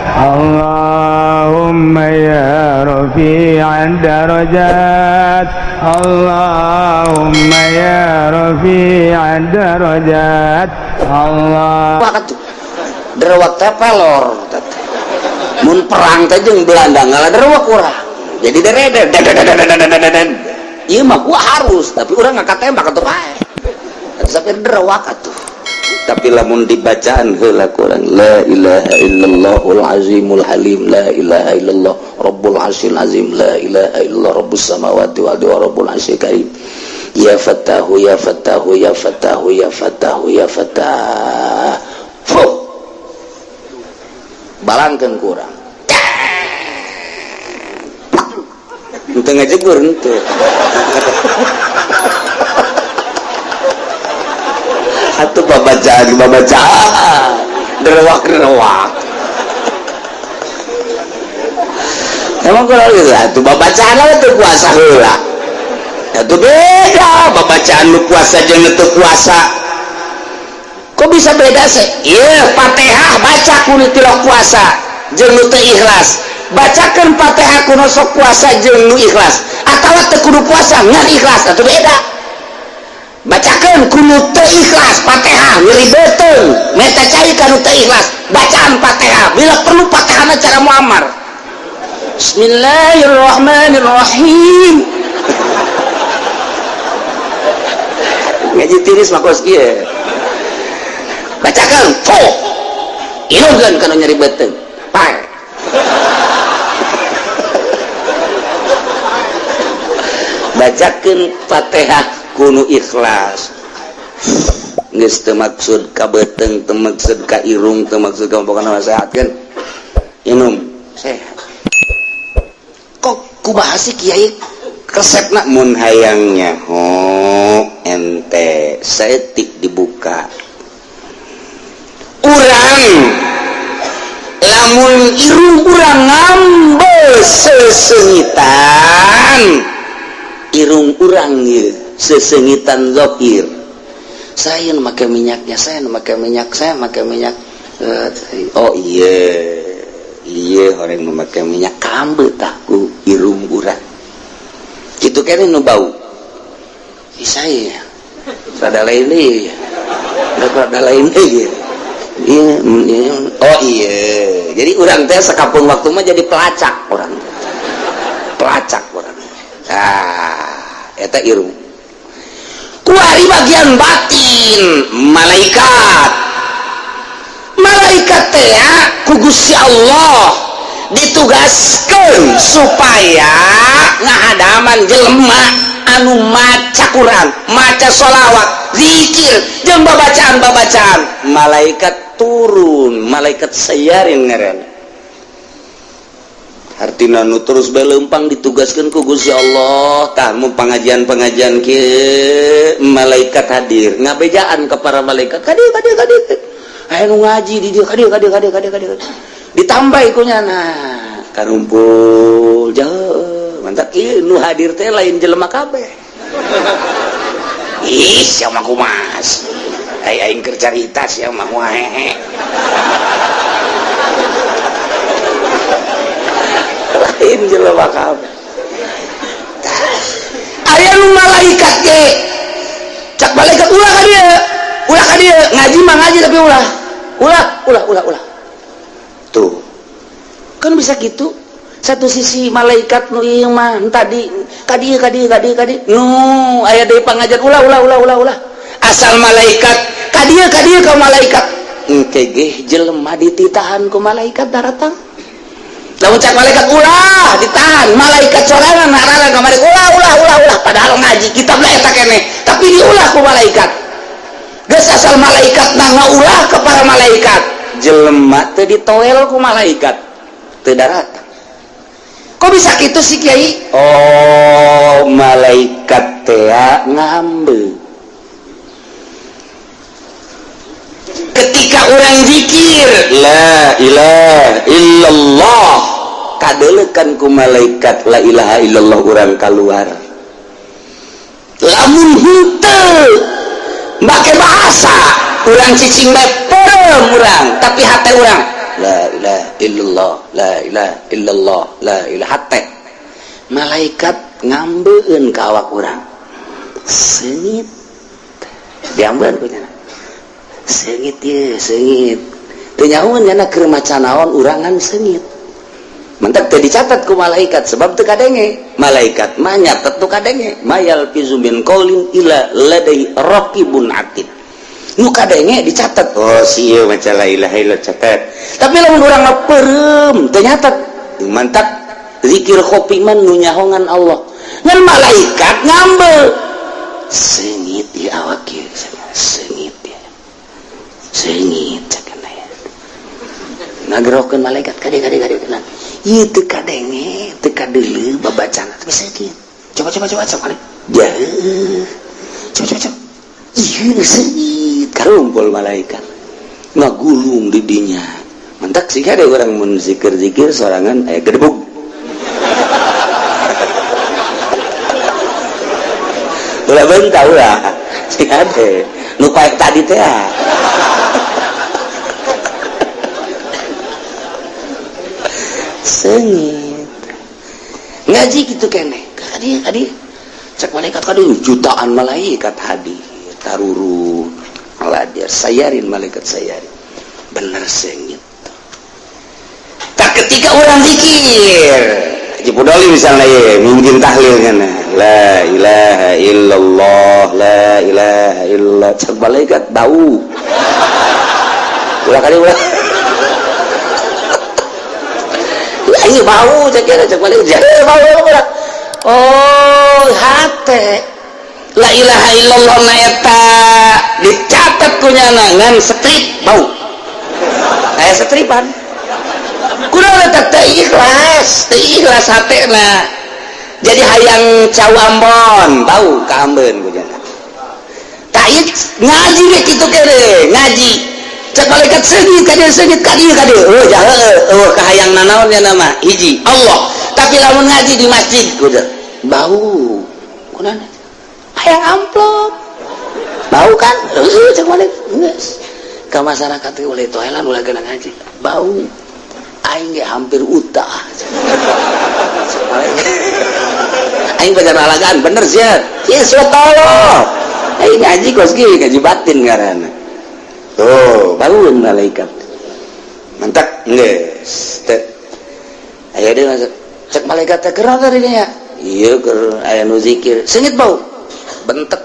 Allahumma ya rafi'ad darajat, Allahumma ya rafi'ad darajat, Allah. Derawak teh pelor, mun perang teh jeung Belanda ngalah derawak urang. Jadi dereder. Ieu mah gua harus, tapi urang ngangkat tembak atuh bae. Sampai derawak atuh. Tapi lamun dibacaan heula kurang la ilaha illallahul azimul halim, la ilaha illallah rabbul arsyil azim, la ilaha illallah rabbus samawati wal ardi wa rabbul arsyil karim. Ya fatahu ya fatahu ya fatahu ya fatahu ya fatah. Balangkeun kurang. Henteu ngajegur henteu. Atuh babacaan derewak emang kalau gitu atuh babacaan lah teu puasa heula atuh beda babacaan nu puasa jeung teu puasa kok bisa beda sih ieu Fatihah baca kudu tilok puasa jeung nu teu ikhlas bacakeun Fatihah kudu sok puasa jeung nu ikhlas atawa teu kudu puasa ngan ikhlas atuh beda bacakan kudu teu ikhlas Fatihah ngeribeteun meta cai kanu teu ikhlas bacaan Fatihah bila perlu Fatihahna cara muammar Bismillahirrahmanirrahim ngaji tiris mah kos kieu bacakan ilugeun kanu nyeribeteun pae bacakan Fatihah kuno ikhlas geus teu maksud ka beuteng teu maksud ka irung teu maksud ka pokona nasehatkeun inum sehat kok kumaha sih kiai resepna mun hayangnya ente saeutik dibuka urang lamun irung urang ngambeu sesengitan irung urang ieu sesengitan zahir saya memakai minyaknya saya memakai minyak oh iya orang memakai minyak kambe taku irung urang gitu kan nu bau saya rada lain deh rada lain deh oh iya jadi urang teh sakapun waktu mah jadi pelacak orang eta irung kuari bagian batin malaikat teh ku Gusti Allah ditugaskeun supaya ngahadaman jelema anu maca Quran, maca sholawat, zikir jeung babacaan malaikat turun, malaikat sayarin ngaran artina nu terus beleumpang ditugaskeun ku Gusti Allah tah mun pengajian kieu malaikat hadir ngabejaan ka para malaikat kadieu aya nu ngaji di dieu kadieu ditambah ku nyana karumpul jauh mantap ieu nu hadir teh lain jelema kabeh ih sia mah kumas aing keur carita sia mah wae lain jelema kabeh aya nu malaikat ge cak malaikat ulah ka dieu ngaji mah ngaji tapi ulah tuh kan bisa gitu satu sisi malaikat nu ieu mah tadi kadieu nu aya deui pangajian ulah asal malaikat kadieu ka malaikat engke ge jelema dititahan ku malaikat daratang lamun cak malaikat ulah ditahan malaikat sorangan narana kamari ulah padahal ngaji kitabna eta keneh tapi diulah ku malaikat geus asal malaikat ngaulah ke para malaikat jelema teu ditoel ku malaikat teu daratang kok bisa gitu sih kiai oh malaikat teh ngambe ketika orang zikir la ilaha illallah kadeulekan ku malaikat la ilaha illallah urang kaluar lamun henteu make bahasa urang cicing bae perem urang tapi hate urang la ilaha illallah, la ilaha illallah, la ilaha hatta malaikat ngambeun ka awak urang seungit diambeun ku nya seungit ye seungit teu nyahoan nya keur maca naon urangan seungit mentek teu dicatat ku malaikat sebab teu kadenge malaikat mah nyatet tu kadenge mayal fizu min qaulin illa ladai raqibun atid nu kadenge dicatat oh sieu maca la ilaha illallah catat tapi lamun urang mah peureum teu nyatet mantak zikir kopi man nu nyahongan Allah ngan malaikat ngambel seungit di awak ieu seungit ya seungit cakana ya ngagerokeun malaikat kade kenang ieu teu kadenge teu kadeuleu babacana tapi seungit coba ya coba ieu seungit karumpul malaikat ngagulung di dinya mantak sih ada orang mun zikir sorangan aya gedebug ulah bentau lah sih ada nu paek tadi teh seungit ngaji gitu kene kadi cek malaikat kadi jutaan malaikat hadir taruru ngaladir sayarin malaikat sayarin bener seungit tak ketika orang zikir Haji Pudoli misalnya ya mungkin tahlil kan la ilaha illallah la ilaha illallah cek malaikat bau ulah kali ulah ini bau cek malaikat jadi bau ulah oh hate la ilaha illallah na eta dicatat kunyana ngan strip bau aya stripan kunaon eta teu ikhlas hatena jadi hayang cau Ambon bau ka Ambeun kunyana tah ieu ngaji we kitu kere ngaji cek malaikat seungit kadieu oh jahe kahayang nanaon nya nama hiji Allah tapi lamun ngaji di masjid kudu bau kunaon hayang amplop bau kan cek malaikat geus ka masyarakat teh oleh toelan ulah geuna ngaji bau aing ge hampir utah aing baca alagaan bener sih ya sotolo aing ngaji kos ge ngaji batin ngaranna tuh bangun malaikat mantap geus teh aya deui cek malaikat teh keur tadi nya ieu keur aya nu zikir seungit bau bentek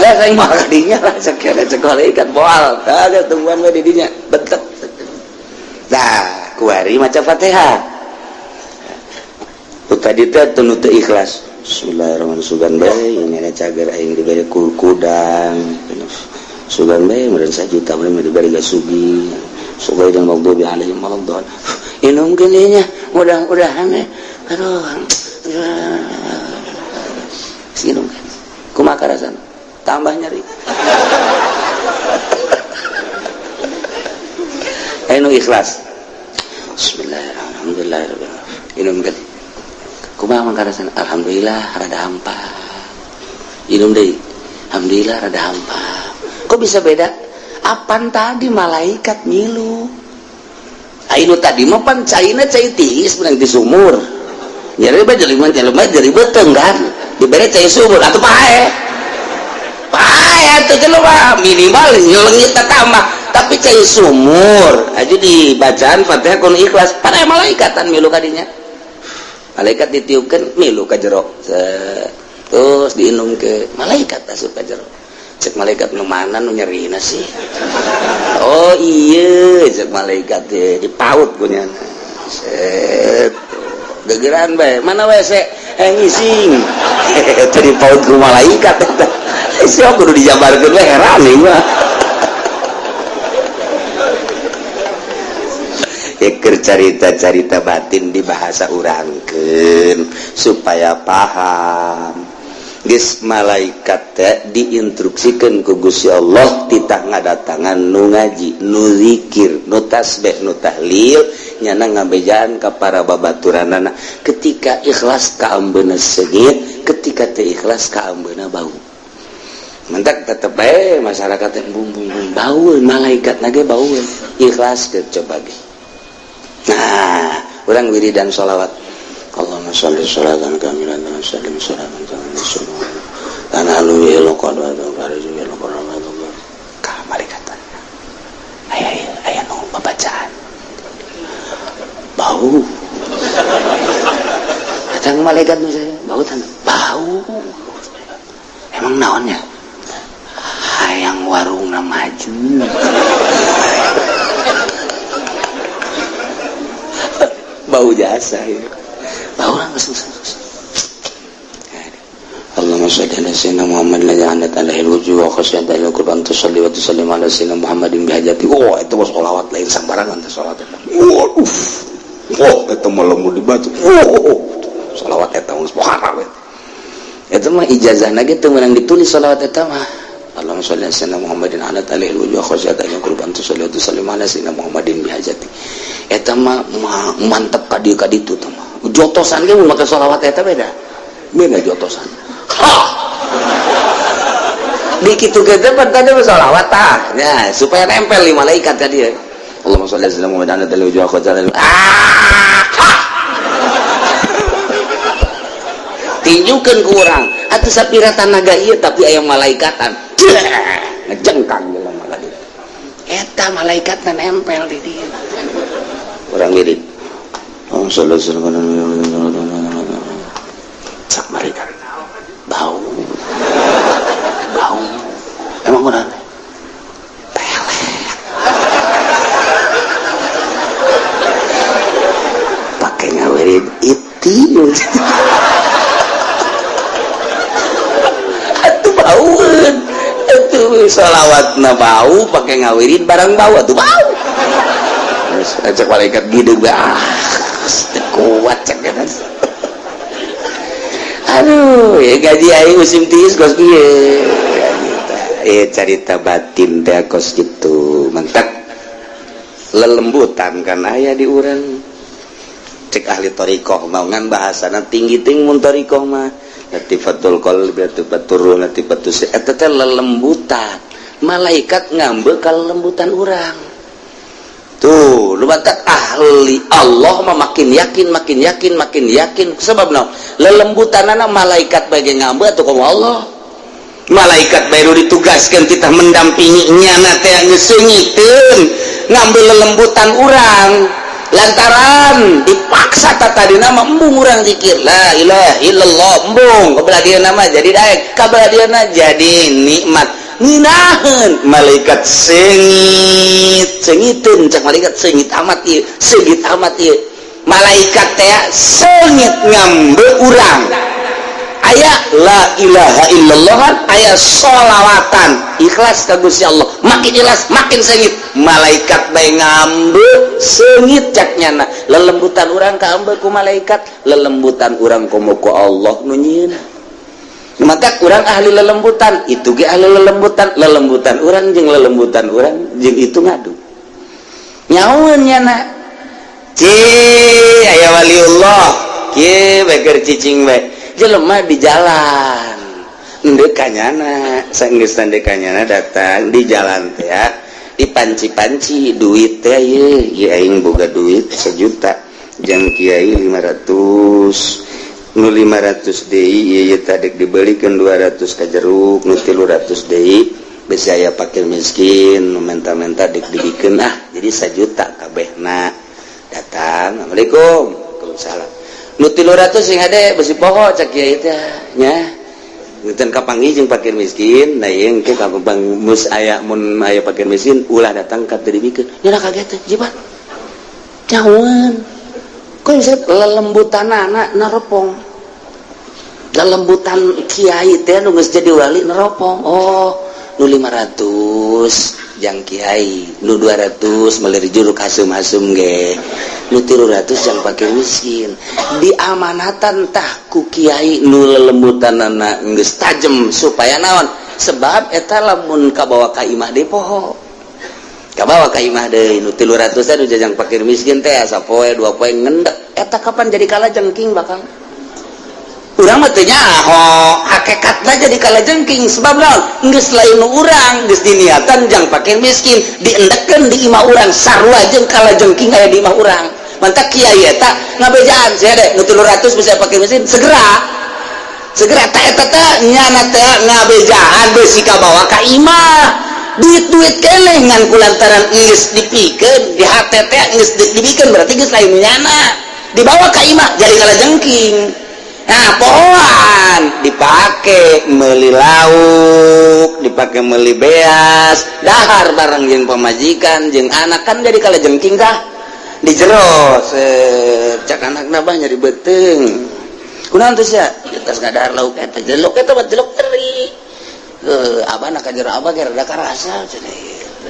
ya saya mah kadinya lah cek malaikat boal kagak tungguan we di dinya bentek nah kuari maca Fatihah tadi teh teu teu ikhlas bismillahirrahmanirrahim sugan bae ini ada cager aing dibere kudang sugan bae meureun sajuta bae dibere gasugi sugai dan maghdubi alaihim waladdallin inum geuleunya mudah-mudahan aduh sinum kumaha karasana tambah nyeri anu ikhlas bismillahirrahmanirrahim inum geuli kumaha mangkarasana alhamdulillah rada hampa inum deui alhamdulillah rada hampa kok bisa beda apan tadi malaikat milu anu tadi mah pan caina cai tiis menang di sumur nyari bae jelema jadi beteung kan dibere cai sumur atuh pae atuh jelema minimal nyelengit tambah tapi cai sumur aja di bacaan Fatihah kun ikhlas pada malaikatan milu kadinya malaikat ditiupkan milu ka jero terus diinum ke malaikat asup ka jero cek malaikat nu mana nu nyerina sih oh iya cek malaikat dipaut punya set gegeran bae mana WC ngising tadi paut ku malaikat eta siapa kudu dijabarkeun we heran nih mah keur carita-carita batin di bahasa urangkeun supaya paham geus malaikat teh diinstruksikeun ku Gusti Allah titah ngadatangan nu ngaji nu zikir nu tasbih nu tahlil nyana ngabejaan ka para babaturanana ketika ikhlas ka ambeuna seungit ketika teu ikhlas ka ambeuna bau mentak tetep bae masyarakat teh bau malaikat na ge bau ikhlas ke coba ge. Nah urang wiridan sholawat Allahumma sholli sholatan kamilan wa sallim salaman kamilan tanalu ila qadwa baraju ila qurrama ka malaikatan aya nu babacaan bau datang malaikat nu saya bau emang naonnya hayang warungna maju bau jasa ya bau orang susah Allahumma shalli ala sayyidina Muhammad la ja'alat alaihi wujuh wa khasyata ila qurban tusalli wa tusallim ala sayyidina Muhammadin bihajati itu mah sholawat lain sambarangan teh sholawat eta eta mah lemu dibatu sholawat eta mah haram eta mah ijazahna ge teu meunang ditulis sholawat eta mah Allahumma shalli ala sayyidina Muhammadin alat alaihi wujuh wa khasyata ila qurban tusalli wa tusallim ala sayyidina Muhammadin bihajati eta mah mantep ka dieu ka ditu teh mah jotosan ge mun make sholawat eta beda jotosan dikitu kita tadi bersolawat ya supaya nempel di malaikat tadi ya Allahumma sholli ala sayyidina Muhammadin ala alihi wa sahbihi tinjukeun ku urang atuh sapira tanaga ieu tapi aya malaikatan ngejengkang jelema tadi eta malaikatna nempel di dieu urang wirid Allahumma sholli ala sayyidina sak malaikat bau emang benar pelet pakai ngawirin iti atuh baueun atuh sholawatna bau pakai ngawirin barang bau atuh bau cek malaikat gideg kuat cek kan aduh ya gaji aing musim tiis kos kieu carita batin teh kos kitu mantap lelembutan kan aya di urang cek ahli thariqah mah ngan bahasana tinggi-tinggi mun thariqah mah latifatul qalbi latifatur latifatus eta teh lelembutan malaikat ngambe ka lelembutan urang tuh lu batak ahli Allah mah makin yakin sebab naon lelembutanana malaikat bage ngambe atuh ka Allah malaikat baru ditugaskan kita mendampingi nyana teh geus seungiteun ngambil lelembutan urang lantaran dipaksa tadina mah embung urang zikir la ilaha illallah embung kabelah mah jadi daek kabelah jadi nikmat nginaheun malaikat seungiteun cak malaikat seungit amat ieu malaikat teh seungit ngambe urang aya la ilaha illallah aya sholawatan ikhlas ka Gusti Allah makin ikhlas makin seungit malaikat bae ngambe seungit caknyana lelembutan urang kaambe ku malaikat lelembutan urang komo ku Allah nu nyieun mata urang ahli lelembutan itu ge ahli lelembutan urang jeung lelembutan urang jeung itu ngadu nyaun nyana aya waliullah kieu beker cicing bae jelema di jalan ndekanyana saenggeus ndekanyana datang di jalan teh ya dipanci-panci duit teh ieu aing boga duit 1 juta jeung kiai 500 nu 500 deui ieu tadek dibelikeun 200 ka jeruk nu 300 deui besi aya fakir miskin nu menta-menta dek dibikeun jadi 1 juta kabehna datang assalamualaikum waalaikumsalam nu 300 sing hade besi poho cak kieu teh nya ngeuteun kapanggih jeung fakir miskin da ieu engke kampang mus aya mun aya fakir miskin ulah datang ka teu dibikeun nya kaget teh jibat caun kok bisa lelembutanana neropong lelembutan kiai teh nu geus jadi wali neropong oh nu 500 jang kiai nu 200 meuli juruk hasum-hasum ge nu 300 jang fakir miskin diamanatan tah ku kiai nu lelembutanana geus tajem supaya naon sebab eta lamun kabawa ka imah deui poho kabawa ka imah deui nu 300 teh nu jajang fakir miskin teh sapoe 2 poe ngendek eta kapan jadi kalajeng king bakal urang mah teu nyaho hakikatna jadi kalajengking sebab naon geus lain urang geus diniatan jang pake miskin diendekeun di imah urang sarua jeung kalajengking aya di imah urang mantak kiai eta ngabejaan sia deh nu 300 bisa pake miskin segera ta eta teh nyana teh ngabejaan beusi kabawa ka imah duit keneh ngan kulantaran geus dipikeun di hate teh geus dibikeun berarti geus lain nyana dibawa ka imah jadi kalajengking. Nah, pohoan dipakai meuli lauk, dipakai meuli beas, dahar bareng jeung pamajikan jeung anak kan jadi kalajengking tah. Di jero cak anakna bah nyari beuteung. Kunaon teh sia? Tas ngadahar lauk eta, jelok eta mah jelok teri. Abana ka jero abah ge rada karasa cenah.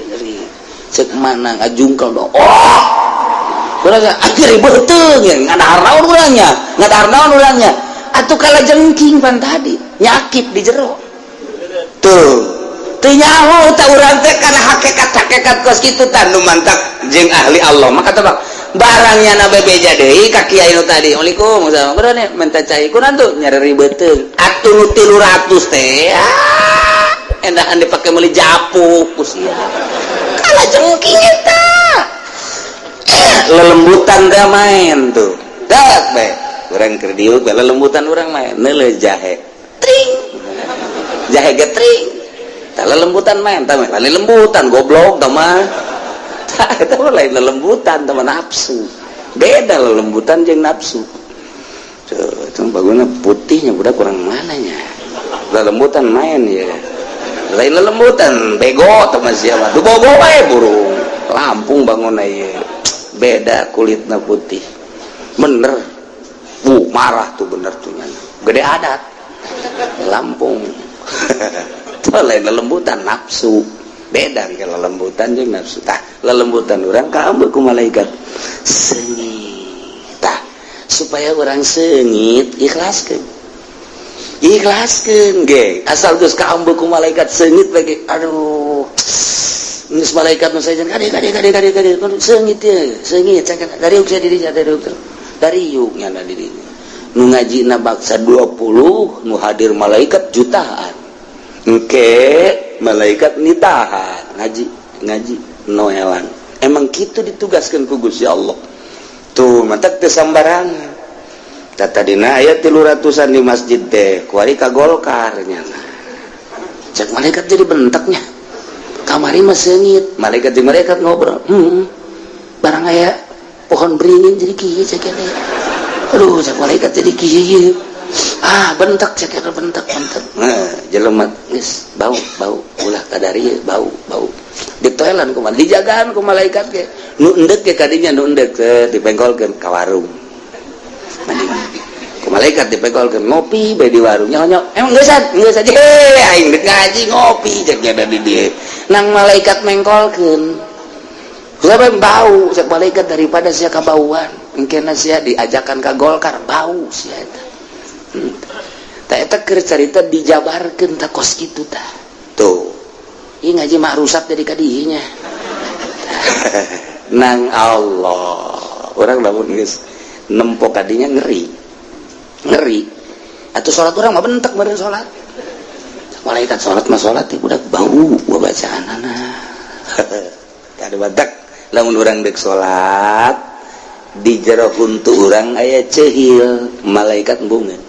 Nyeri. Ceuk mana ngajungkel dong. Oh! Urangnya akhirnya beuteung ya ngadahar naon urangnya atuh kalajengking pan tadi nyakit di jero tuh teu nyaho ta urang teh kana hakikat kos kitu tah nu mantak jeung ahli Allah maka teh barangnya na bebeja deui ka kiai nu tadi Assalamualaikum berane minta cai kunaon tuh nyari beuteung atuh nu 300 teh endahan dipake meuli japuk ku sia kalajengking eta lelembutan dah main tuh dak bae urang keur diuk lelembutan urang main neuleuh jahe tring jahe getring tah lelembutan main tah lain lembutan goblok tah mah tah eta lain lelembutan tah nafsu beda lelembutan jeung nafsu tuh baguna putihnya budak kurang mananya lelembutan main ya lain lelembutan bego tah mah sia mah du bobo bae burung Lampung bangun ieu beda kulitnya putih bener marah tuh bener tuh nyana gede adat Lampung tuh lain lelembutan nafsu beda ke lelembutan jeung nafsu tah lelembutan urang kaambeuk ku malaikat seungit tah supaya urang seungit ikhlaskeun ge asal geus kaambeuk ku malaikat seungit bagi aduh geus malaikat nu saejan kade seungit dariuk sia diri dariuk nyana diri nu ngajina baksa 20 nu hadir malaikat jutaan engke malaikat nitahan ngaji noelan emang kitu ditugaskeun ku Gusti Allah tuh mantak teu sambarangan tadina aya 300an di masjid teh kuari ka Golkar nyana cek malaikat jadi benteknya kamari mah seungit malaikat jeung malaikat ngobrol barang aya pohon beringin jadi kieu cek ele aduh cek malaikat jadi kieu bentek cek ele bentek jelema geus bau ulah kadari bau ditoelan kumaha dijagaan ku malaikat ge nu endek ge kadinya nu endek dipengkolkeun ka warung ku malaikat dipengkolkeun ngopi bae di warung nyonyok emang geus aja aing dek ngaji ngopi cek nya di dieu nang malaikat mengkolkeun lebih bau cek malaikat daripada sia kabauan engkena sia diajakan ka Golkar bau sia eta tah eta keur carita dijabarkeun tah kos kitu tah tuh ieu ngaji mah rusak jadi kadinya nang Allah urang lamun geus nempo kadinya ngeri atuh salat urang mah bentek bareng salat malaikat salat mah salat teh budak bau bacaanana kada badak lamun urang dek salat di jero huntu urang aya cehil malaikat embungeun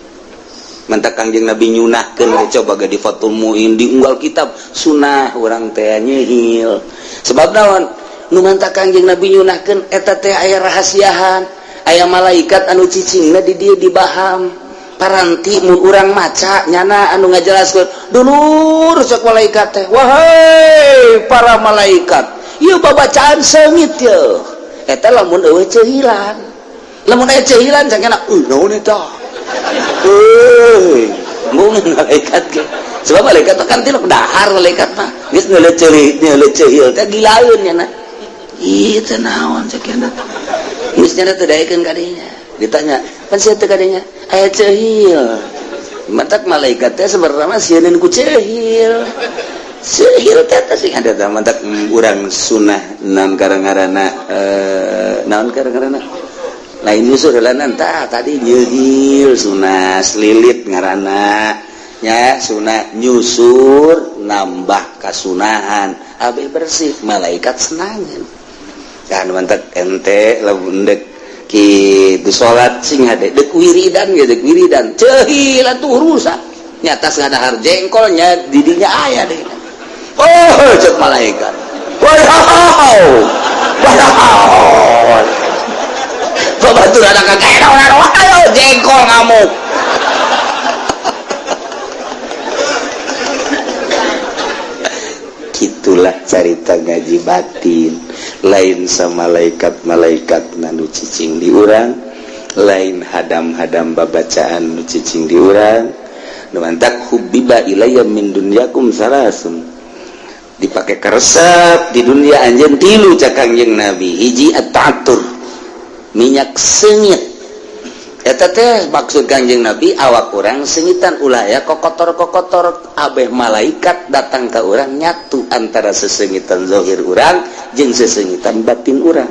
mantak Kangjeng Nabi nyunahkeun coba ge di Fathul Muin di unggal kitab sunah urang teh nyehil sebab naon nu mantak Kangjeng Nabi nyunahkeun eta teh aya rahasiahan aya malaikat anu cicingna di dieu dibaham paranti mun urang maca nyana anu ngajelaskeun dulur cek malaikat teh wahai para malaikat ieu babacaan seungit teu eta lamun eueuh cehilan lamun aya cehilan cangkena naon eta mungkin malaikat ge sebab malaikat kan tiluk dahar malaikat mah geus neuleuh cehil teh gilaeun nyana ieu teh naon cek nya geus nyana teu daekeun kadinya ditanya pan sia teu kadinya aya cehil mantak malaikat teh sebenarnya mah sieun ku cehil teh sing ada teh mantak urang sunah naon karangarana lain nyusur lanan tadi nyeugil sunas lilit ngaranna nya sunah nyusur nambah kasunahan abeh bersih malaikat senangan kan mantap ente lamun dek kitu salat sing hade dek wiridan ge dek wiridan ceuhil atuh rusak nyata ngadahar jengkolnya didinya aya deh oh cek malaikat wow batur ada kakek ayo jengkol ngamuk gitulah cerita ngaji batin lain sama malaikat nu cicing di urang lain hadam-hadam babacaan nu cicing di urang nu mantak hubbiba ilayya min dunyakum salasun dipakai keresep di dunia anjeun tilu cak Kangjeng Nabi hiji at-ta'attur minyak sengit eta teh maksud Kangjeng Nabi awak urang sengitan ulah ya kokotor-kokotor abeh malaikat datang ke urang nyatu antara sesengitan zahir urang jeung sesengitan batin urang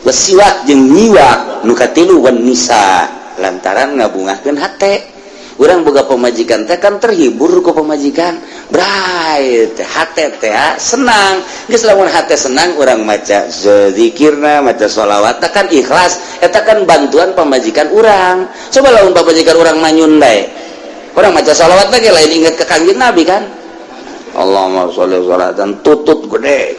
wasiwak jeung nyiwak nu katilu wan nisa lantaran ngabungahkeun hate urang boga pemajikan teh kan terhibur ku pemajikan brai teh hate teh senang geus lamun hate senang urang maca zikirna maca sholawat kan ikhlas eta kan bantuan pemajikan urang coba lamun pemajikan urang manyun bae urang maca sholawat teh lain inget ke Kangjeng Nabi kan Allahumma sholli sholatan tutut gede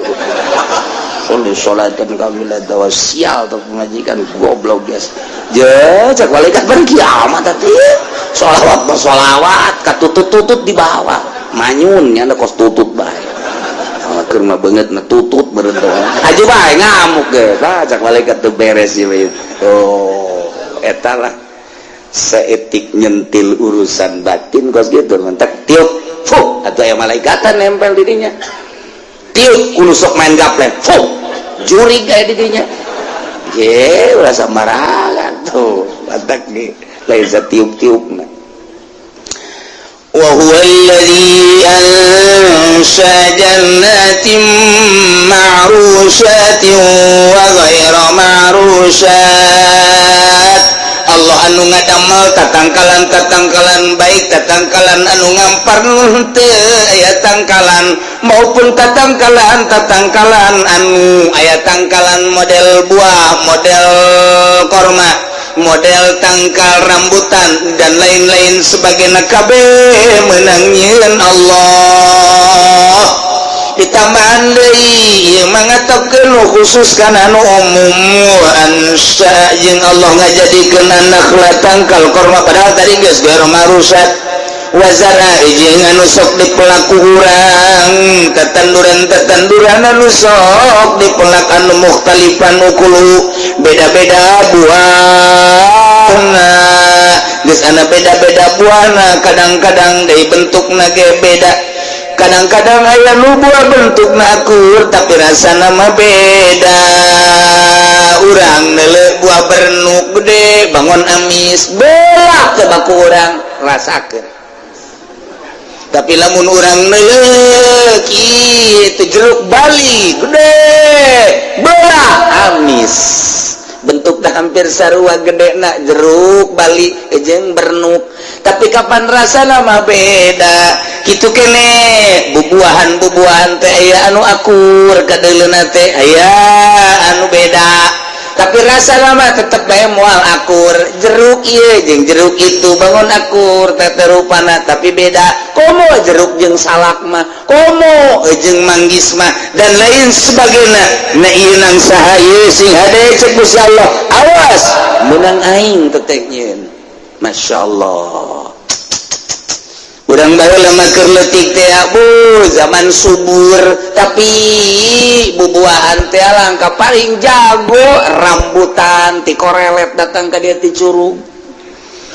sholli sholatan kamilatan wa sial tuh pemajikan goblok guys je cak malaikat ban kiamat tadi sholawat katutut-tutut di bawah manyunnya ada kos tutut bae keur mah beungeut na tutut beureun aja bae ngamuk ge cak malaikat teu beres ieu oh eta lah seetik nyentil urusan batin kos gitu mentak tiup fuh atuh aya malaikatan nempel di dinya tiup kudu sok main gaplek fuh jurig aya di dinya ye ulah sambarangan tuh batak ge lain tiup-tiupna wa huwa alladzi ansha jannatin ma'rushatin wa ghayra ma'rushat Allah anu ngadamel tatangkalan baik tatangkalan anu ngampar teu aya tangkalan maupun tatangkalan anu aya tangkalan model buah model korma model tangkal rambutan dan lain-lain sebagainya kabeh meunang nyieun Allah ditambahan deui mangatapkeun khusus kana anu umum ansya jeung Allah ngajadikeun anak tangkal korma padahal tadi geus gair marusat wazara jeung anu sok dipelaku urang tetanduran anu sok dipelak anu mukhtalifan ukulu beda-beda buahna geus ana beda-beda buahna kadang-kadang deui bentukna ge beda kadang-kadang aya nu buah bentukna akur tapi rasana mah beda urang neuleuh buah bernuk gede bangun amis belah teu baku urang rasakeun tapi lamun urang neuleuh kitu jeruk bali gede belah amis bentukna hampir sarua gedena jeruk bali jeung bernuk tapi kapan rasana mah beda kitu kene bubuahan teh aya anu akur kadeuleuna teh aya anu beda tapi rasana mah tetep bae moal akur jeruk ieu jeung jeruk itu bangun akur teh rupana tapi beda komo jeruk jeung salak mah komo jeung manggis mah dan lain sebagainya na ieu nang saha ieu sing hade cek Gusti Allah awas meunang aing teteh nyieun masyaallah urang baheula mah keur leutik teh bu zaman subur tapi bubuahan teh langka paling jago rambutan ti korelet datang ka dieu ti curug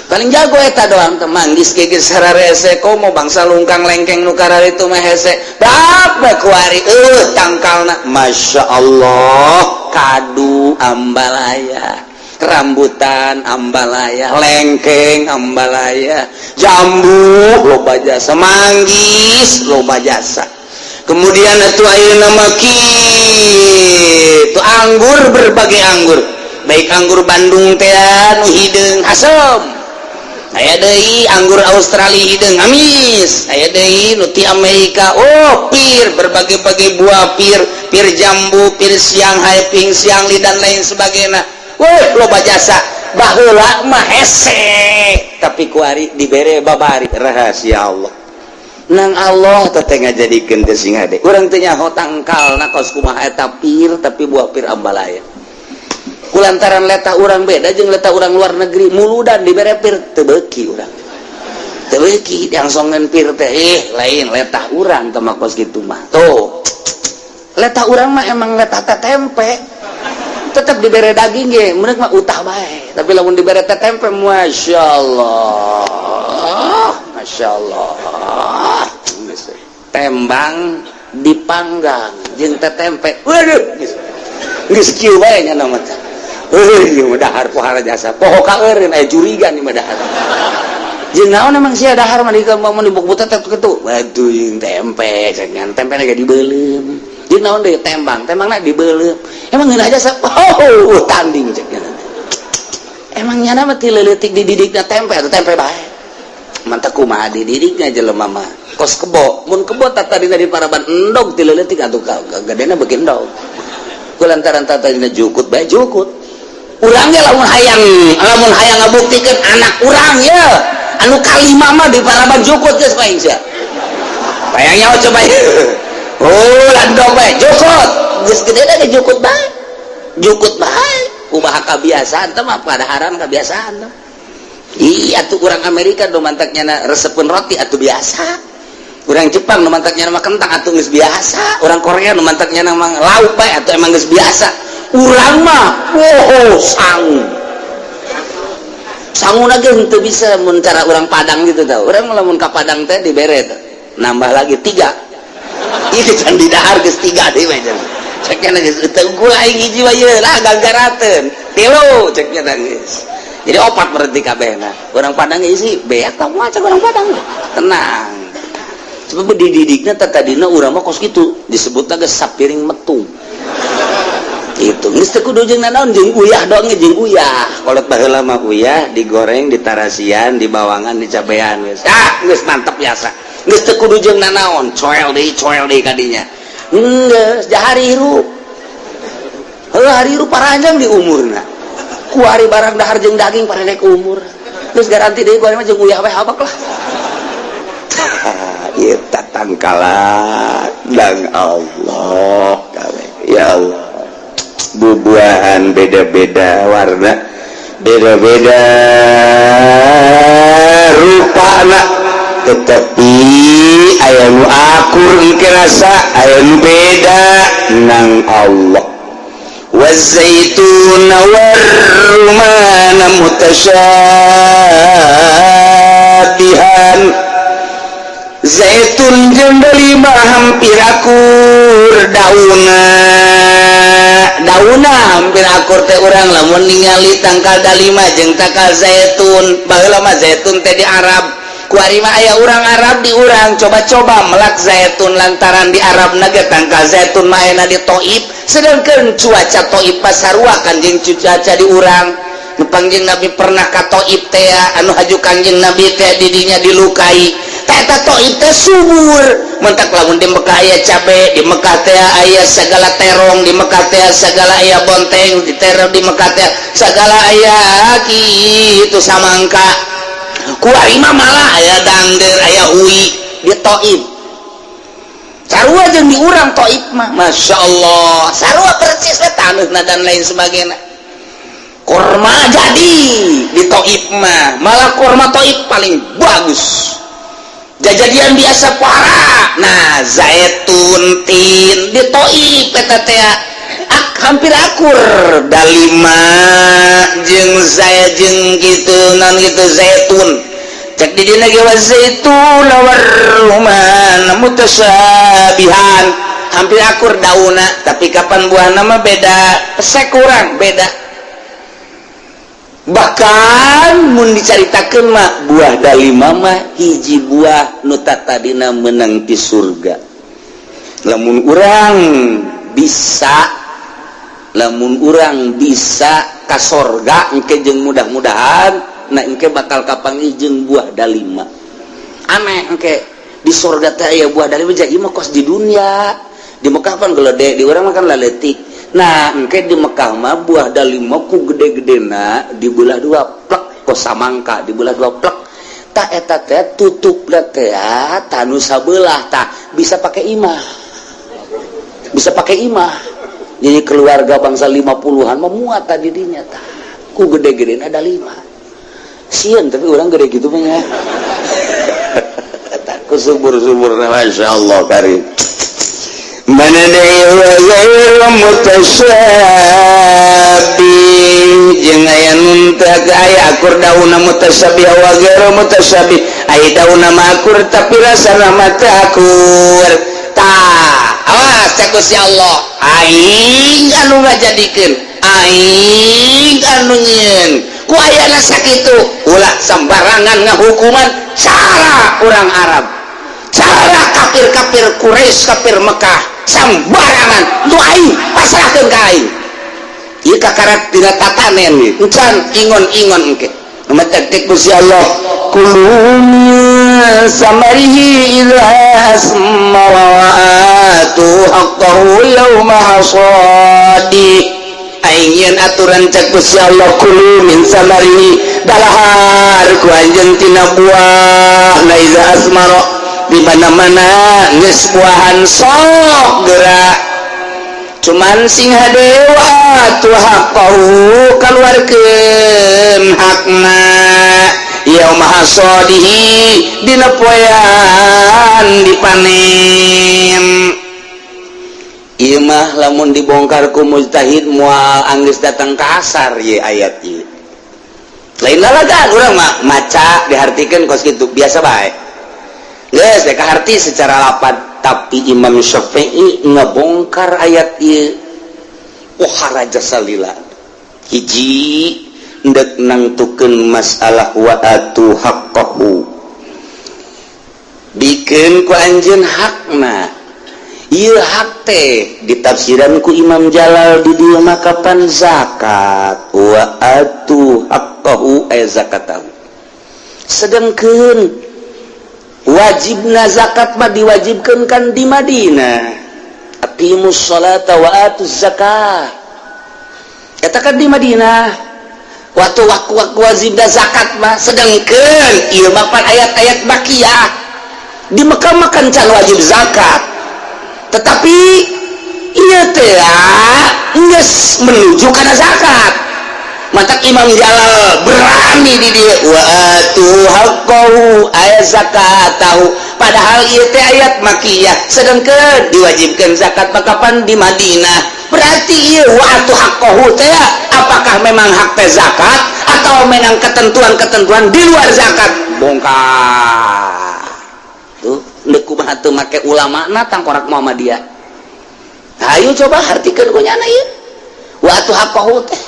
paling jago eta doang teh manggis ge geus sararese komo bangsa lungkang lengkeng nu kararitu mah hese dak kuari tangkalna masyaallah kadu ambalaya rambutan ambalaya lengkeng ambalaya jambu loba jasa manggis loba jasa kemudian atuh ayeuna mah kitu anggur berbagai anggur baik anggur Bandung teh nu hideung asem, aya deui anggur Australia hideung amis, aya deui nu ti Amerika pir berbagai-bagai buah pir jambu, pir Shanghai, ping Siangli dan lain sebagainya. Loba jasa baheula mah hese tapi kuari dibere babari rahasia Allah. Nang Allah teteh ngajadikeun teh sing hade. Urang teh nyaho tangkalna kos kumaha eta pir tapi buah pir ambalaya. Kulantaran letah urang beda jeung letah urang luar negeri muludan dibere pir teu beuki urang. Teu beuki diangsongeun pir teh lain letah urang teh mah kos kitu mah. Tuh. Letah urang mah emang letah teh tempe. Tetap dibere daging ge, meunang mah utah bae. Tapi lamun dibere teh tempe masyaallah. Masyaallah. Tembang dipanggang jeung teh tempe. Waduh. Geus kieu bae nya nama teh. Ieu mah dahar pohara jasa. Poho ka eureun aya jurigan ieu mah dahar. Jeung naon emang sia dahar mah di mun dibuk teh kitu. Waduh jeung tempe, cenah tempena ge dibeulem. Jeung naon deui tembangna dibeulem. Emang geuna jasa. Tanding cenah. Emang nyana mah ti leuletik dididikna tempe atau tempe bae. Mantap kumaha dididiknya jelema mah kos kebo mun kebo tadina di paraban endog ti leuletik atuh gadena beuki endog kulantaran tadina jukut bae jukut urang ge lamun hayang ngabuktikeun anak urang ya anu kalima mah di paraban jukut geus paing sia bayang nyaho coba landog bae jukut geus gedena ge jukut bae kumaha kabiasaan teh mah padaharan kabiasaan teh. Iya tuh orang Amerika do mantaknya resepun roti atuh biasa. Orang Jepang do mantaknya nama kentang atuh geus biasa. Orang Korea do mantaknya nama lauk bae atuh emang geus biasa. Urang mah sangun aja henteu bisa mun cara urang Padang gitu tau. Urang lamun ka Padang teh dibere teh. Nambah lagi 3. Itu can di dahar geus 3 deui we cenah. Cekna geus teu gula aing hiji wae lah gagarateun. 3 cekna geus. Jadi 4 berarti kabehna. Orang Padang isi beak kamu aja orang Padang. Tenang. Sebab dididikna tadina urang mah kos kitu disebutna geus sapiring metung. Itu geus teu kudu jeung naon jeung uyah doang jeung uyah. Kolot baheula mah uyah digoreng, ditarasian, dibawangan, dicabean geus. Geus mantep biasa. Geus teu kudu jeung naon, coel deui kadinya. Geus jahari hirup. Heuh hari hirup paranjang di umurna. Kuari barang dahar jeung daging parelek umur terus garanti deui kuari mah jeung uyah we habak lah. Ieu tatangkala dan Allah ya Allah bubuahan beda-beda warna beda-beda rupana tetapi aya nu akur engke rasa aya nu beda nang Allah. والزيتون والرمان متشابهان zaitun jeung delima hampir akur dauna hampir akur teh urang lamun ningali tangkal dalima jeung tangkal zaitun baheula mah zaitun teh di Arab kuari mah aya urang Arab di urang coba-coba melak zaitun lantaran di Arab nage tangkal zaitun mah aya di Taif sedangkan cuaca Taif pasarua kanjing cuaca di urang nu pangjing Nabi pernah ka Taif teh anu haju kanjing Nabi teh didinya dilukai teh eta Taif teh subur mentak lamun di Mekah aya cabe di Mekah teh aya sagala terong di Mekah teh sagala aya bonteng di terong di Mekah teh sagala aya kitu samangka kuari mah malah aya dangdeur aya ui di Taif sarua jeung di urang Taif mah masyaallah sarua persis we taneuhna dan lain sebagainya kurma jadi di Taif mah malah kurma Taif paling bagus jajadian biasa para nah zaitun tin di Taif eta teh hampir akur dalima jeung saya jeung kitu nan kitu zaitun cek di dina ge zaitun warruman mutasyabihan hampir akur dauna tapi kapan buahna mah beda pesek kurang beda bahkan mun dicaritakeun mah buah dalima mah hiji buah nu tadina meunang di surga lamun urang bisa ka sorga engke jeung mudah-mudahan na engke bakal kapanggih jeung buah dalima. Aneh engke di sorga teh aya buah dalima jadi mah kos di dunia. Di Mekah pan gelede, di urang mah kan laletik. Nah, engke di Mekah mah buah dalima ku gede-gedena dibelah dua plek kos samangka dibelah dua plek. Tak eta teh tutup teh tanu sabelah tah bisa pakai imah. Bisa pakai imah. Jadi keluarga bangsa 50-an memuat tadi dinya tah. Ku gede-gedena ada 5. Sieun tapi orang gede gitu mah nya. Ku subur-suburna masyaallah karim. Manadai wa ghairu mutasyabih jeung aya nun teh aya akur dauna mutasyabih wa ghairu mutasyabih aya dauna makur tapi rasana mah teu akur tah awas cek Gusti Allah aing anu ngajadikeun aing anu nyieun ku ayana sakitu ulah sambarangan ngahukuman cara orang Arab cara kafir-kafir Quraisy kafir Mekah sambarangan lu aing pasrahkeun ka aing ieu kakarat dina tatanen encan ingon-ingon engke matek Gusti Allah kulun samarihi idza asmara wa atu haqqahu yawma hasadi aing yen aturan cek Gusti Allah kulu min samarihi dalahar ku anjeun tina buah na idza asmara di mana-mana geus buahan sok gerak cuman sing hadewa tu haqqahu kaluarkeun hakna yauma hasadihi dina poean dipanen. Ieu mah lamun dibongkar ku mujtahid moal anggeus datang ka asar ye ayat ieu lain lalagan urang mah maca dihartikeun kos kitu biasa bae. Geus dek arti secara lapan tapi Imam Syafi'i ngebongkar ayat ieu haraja salila hiji ndek nangtukeun masalah wa atu haqqahu bikeun ku anjeun hakna ieu hak teh ditafsiran ku Imam Jalal di dieu mah kapan zakat wa atu haqqahu ay zakatahu sedengkeun wajibna zakat mah diwajibkeun kan di Madinah aqimus sholata wa atuz zakah eta kan di Madinah waktu wajibna zakat mah sedengkeun ieu mah pan ayat-ayat makiyah di Mekah mah kan can wajib zakat tetapi ieu teh geus menuju kana zakat mantak Imam Jalal berani di dia wa atu haqqahu ayat zakatahu padahal ieu teh ayat makiyah sedangkeun diwajibkeun zakat kapan di Madinah berarti ieu wa atu haqqahu teh apakah memang hak teh zakat atau memang ketentuan-ketentuan di luar zakat bongkar tuh deuk kumaha teu make ulamana tangkorak Muhammadiyah ayo coba hartikeun ku nyana ieu wa atu haqqahu teh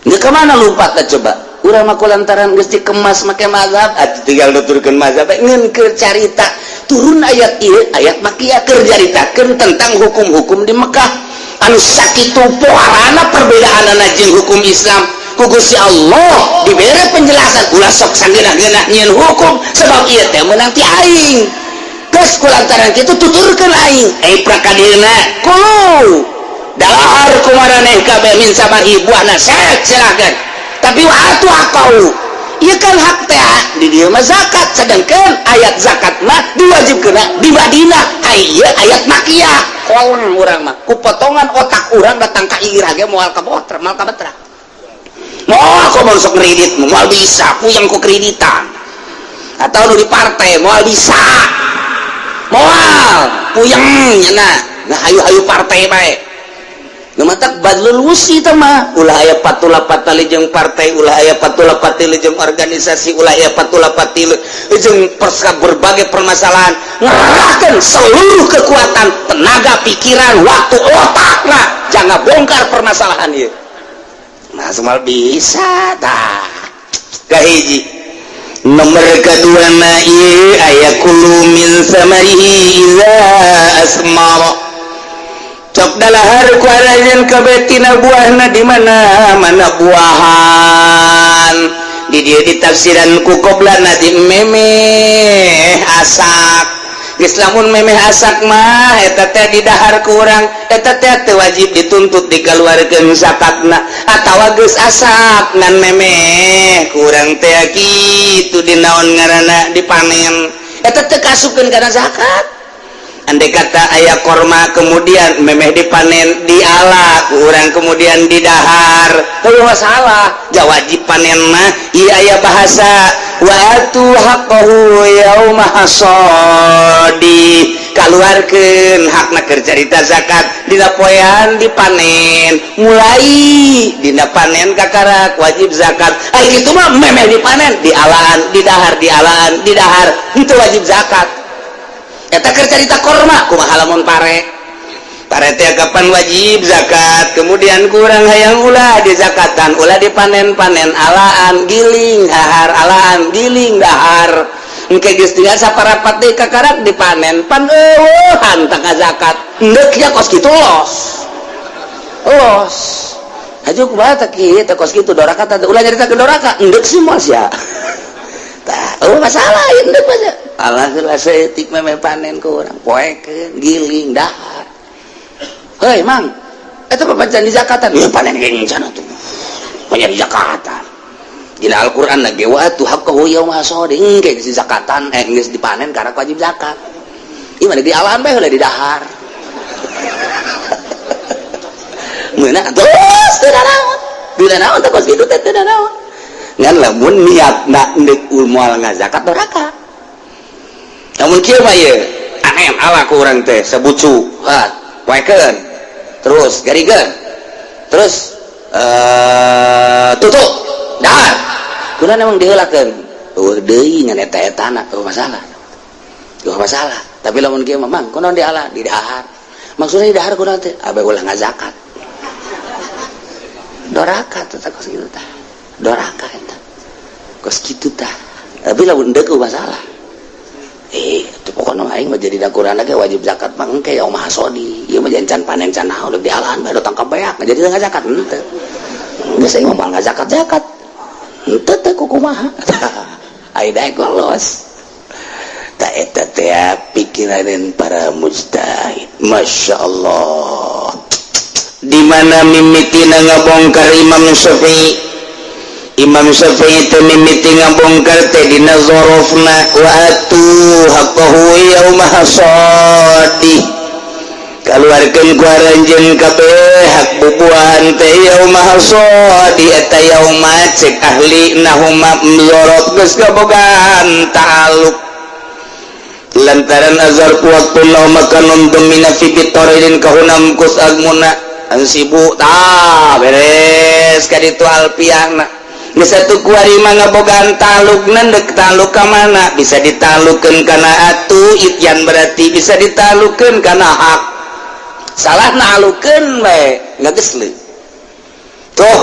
dia kemana lupa tak coba urang mah lantaran geus dikemas make mazhab tinggal nuturkeun mazhab ngeun keur carita turun ayat ieu ayat makiyah keur caritakeun tentang hukum-hukum di Mekah anu sakitu poarana perbedaanana jeung hukum Islam ku Gusti Allah dibere penjelasan ulah sok sangeunah-ngeunah nyieun hukum sebab ieu teh meunang ti aing geus kulantaran kitu tuturkeun aing prakadieuna kulo dalahar kumaraneh kabeh min samari buahna silakan tapi wa atu haqqahu ieu kan hak teh di dieu mah zakat sedangkeun ayat zakat mah diwajibkeun di Madinah ieu ayat makiyah kolong urang mah ku potongan otak urang datang ka irah ge moal ka botra moal ka betra moal ku sok kredit moal bisa puyeng ku kreditan atau nu di partai moal bisa moal puyeng nya nah hayu-hayu partai bae matak badlul wusi teh mah ulah aya patula patali jeung partai ulah aya patula patili jeung organisasi ulah aya patula patili jeung berbagai permasalahan ngerahkeun seluruh kekuatan tenaga pikiran waktu otakna jangan bongkar permasalahan ieu nah semal bisa tah kahiji nomor kaduana ieu aya kullu min samarihi iza asmara cok dalahar ku arajan kabetina buahna di mana buahan di dia ditafsiran ku qoblana di memeh asak geus lamun memeh asak mah eta teh di dahar ku urang eta teh teu wajib dituntut dikaluarkeun zakatna atawa geus asak ngan memeh ku urang teh kitu dinaon ngaranna dipanen eta teh kasupkeun kana zakat. Andai kata ayah korma kemudian memeh dipanen diala kurang kemudian didahar itu masalah jawajib panen mah iya ayah bahasa wa atu haqqahu yauma hasadi kaluarkeun hakna keur carita zakat dina poean dipanen mulai dina panen kakarak wajib zakat ari kitu mah memeh dipanen dialaan didahar dialaan didahar itu wajib zakat. Eta keur carita korma kumaha lamun pare teh kapan wajib zakat kemudian kurang hayang ulah di zakatan ulah dipanen-panen alaan giling dahar alaan giling dahar engke geus tinggal saparapat deui kakarak dipanen pan eueuhan tangga zakat endeuh nya kos kitu los haju kumaha teh kieu teh kos kitu doraka teh ulah nyaritakeun doraka endeuh sih mos ya tah masalah endeuh aja Allah seetik memeh panen ku urang poekeun giling dahar heuy mang eta papacan di zakatan ya panen geuning cenah tuh banyak di zakatan dina Al-Qur'an lage wa tu haqqahu yauma hasadi engke di zakatan geus dipanen karena wajib zakat ieu mah di alaan bae heula di dahar meunang terus teu naon bila naon teh kos kitu teh teu naon ngan lamun niatna endeuh moal ngazakat doraka. Namun kieu mah ieu anem ala ku urang teh sabucu hat poekeun terus garikeun terus tutup dahar kunaon emang diheulakeun eueuh deui ngan eta-etana eueuh masalah tapi lamun kieu mah mang kunaon diala di dahar maksudna di dahar kunaon teh abe ulah ngazakat doraka teh kos kitu tah doraka eta kos kitu tah tapi lamun endeuh masalah itu pokoknya aing mah jadi dakurana ge wajib zakat mah engke yaum hasodi ieu mah jancan panen can naon di alaan bae datang ka beak jadi teu ngazakat henteu geus aing mah ngazakat henteu teh kumaha ai daek lolos ta eta teh pikiran para mujtahid masyaallah di mana mimitina ngabongkar Imam Syafi'i itu mimiti ngabongkar teh dina zorofna wa atu haqqahu yauma hasadi kaluarkeun ku aranjeun kabeh hak bubuhan teh yauma hasadi eta yauma cek ahli nahuma zorof geus kabogaan ta'alluq lantaran azhar waktu nauma kanun domina fi bitorin kahunam kus agmuna ansibu tah beres ka ditu alpiahna bisa tuh kuari ngabogaan taluk nendek taluk ke mana bisa ditalukan karena atu ityan berarti bisa ditalukan karena hak salah nalukan we nggak gesle toh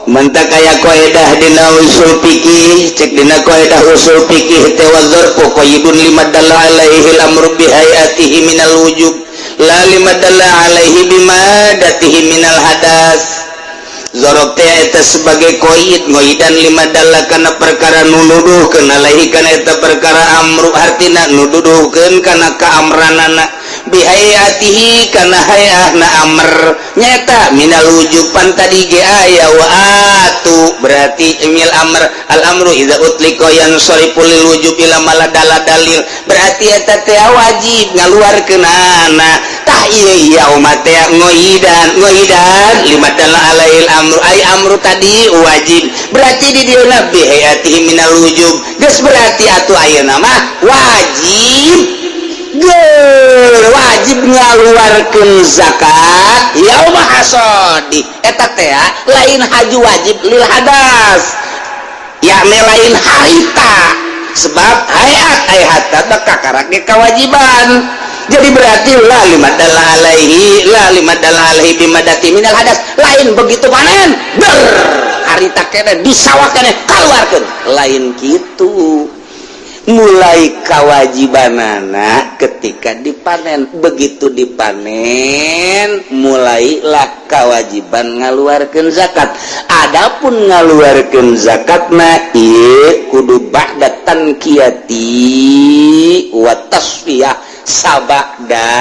mentak kayak kaidah dina usul fikih cek dina kaidah usul fikih teh wazarfu qaidun limadalla alaihi al-amru bihayatihi minal wujub la limadalla alaihi bimadatihi minal hadas zorok teh eta sebagai koid ngoidan lima dalla kana perkara nududuhkeun alaihi kana eta perkara amru artina nududuhkeun kana kaamranana bihayatihi kana hayahna amr nyata minal wujuban tadi ge aya wa atu berarti emil amr al amru idza utliqa yansariful lil wujub ila maladala dalil berarti eta teh wajib ngaluarkeun ana tah ieu umat teh ngoidan lima dalla alail amru ay amru tadi wajib berarti di dieuna bihayatihi minal wujub geus berarti atuh ayeuna mah wajib ngaluarkeun zakat yauma hasadi eta teh lain haji wajib lil hadas yakni lain harita sebab hayat teh kakarak ge kewajiban jadi berarti la limadalla alaihi bimadati minal hadas lain begitu panen harita kene disawah kene kaluarkeun lain kitu mulai kewajibanana ketika dipanen. Begitu dipanen mulailah kewajiban ngaluarkeun zakat. Adapun ngaluarkeun zakatna ieu kudu ba'da tankiyati wa tasfiyah, sabada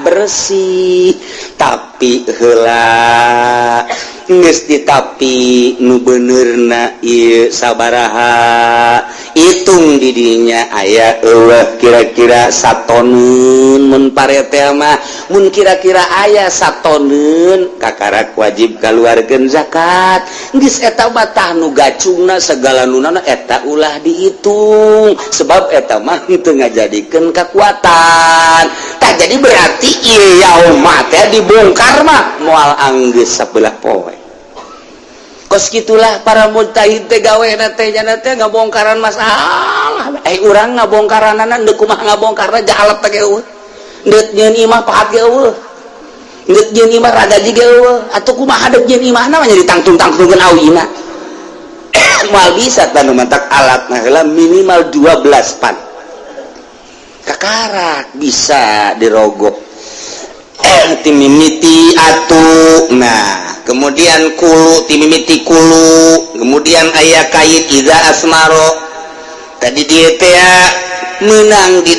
bersih. Tapi heula geus ditapi nu benerna ieu sabaraha, hitung di dinya aya eueuh kira-kira satoneun mun parete mah, mun kira-kira aya satoneun kakarak wajib kaluarkeun zakat. Geus eta mah tah nu gacungna segala nunana eta ulah dihitung, sebab eta mah teu ngajadikeun kakuatan. Tah jadi berarti ieu yaumah teh dibongkar mah moal anggeus sabelah poe. Kos gitulah para mujtahid teh gawena teh jana teh ngabongkaran masalah. Urang ngabongkaranana deuk kumaha ngabongkarna jahalat teh eueuh. Deuk nyeun imah pahat ge eueuh. Deuk nyeun imah ragaji ge eueuh. Atuh kumaha deuk nyeun imahna mah nya ditangtung-tangtungkeun awina. Moal bisa tanu mantak alatna heula minimal 12 pan. Kakarak bisa dirogok. Timimiti atu, nah kemudian kulu, timimiti kulu, kemudian ayah kait iza asmaro. Tadi dia teh menang di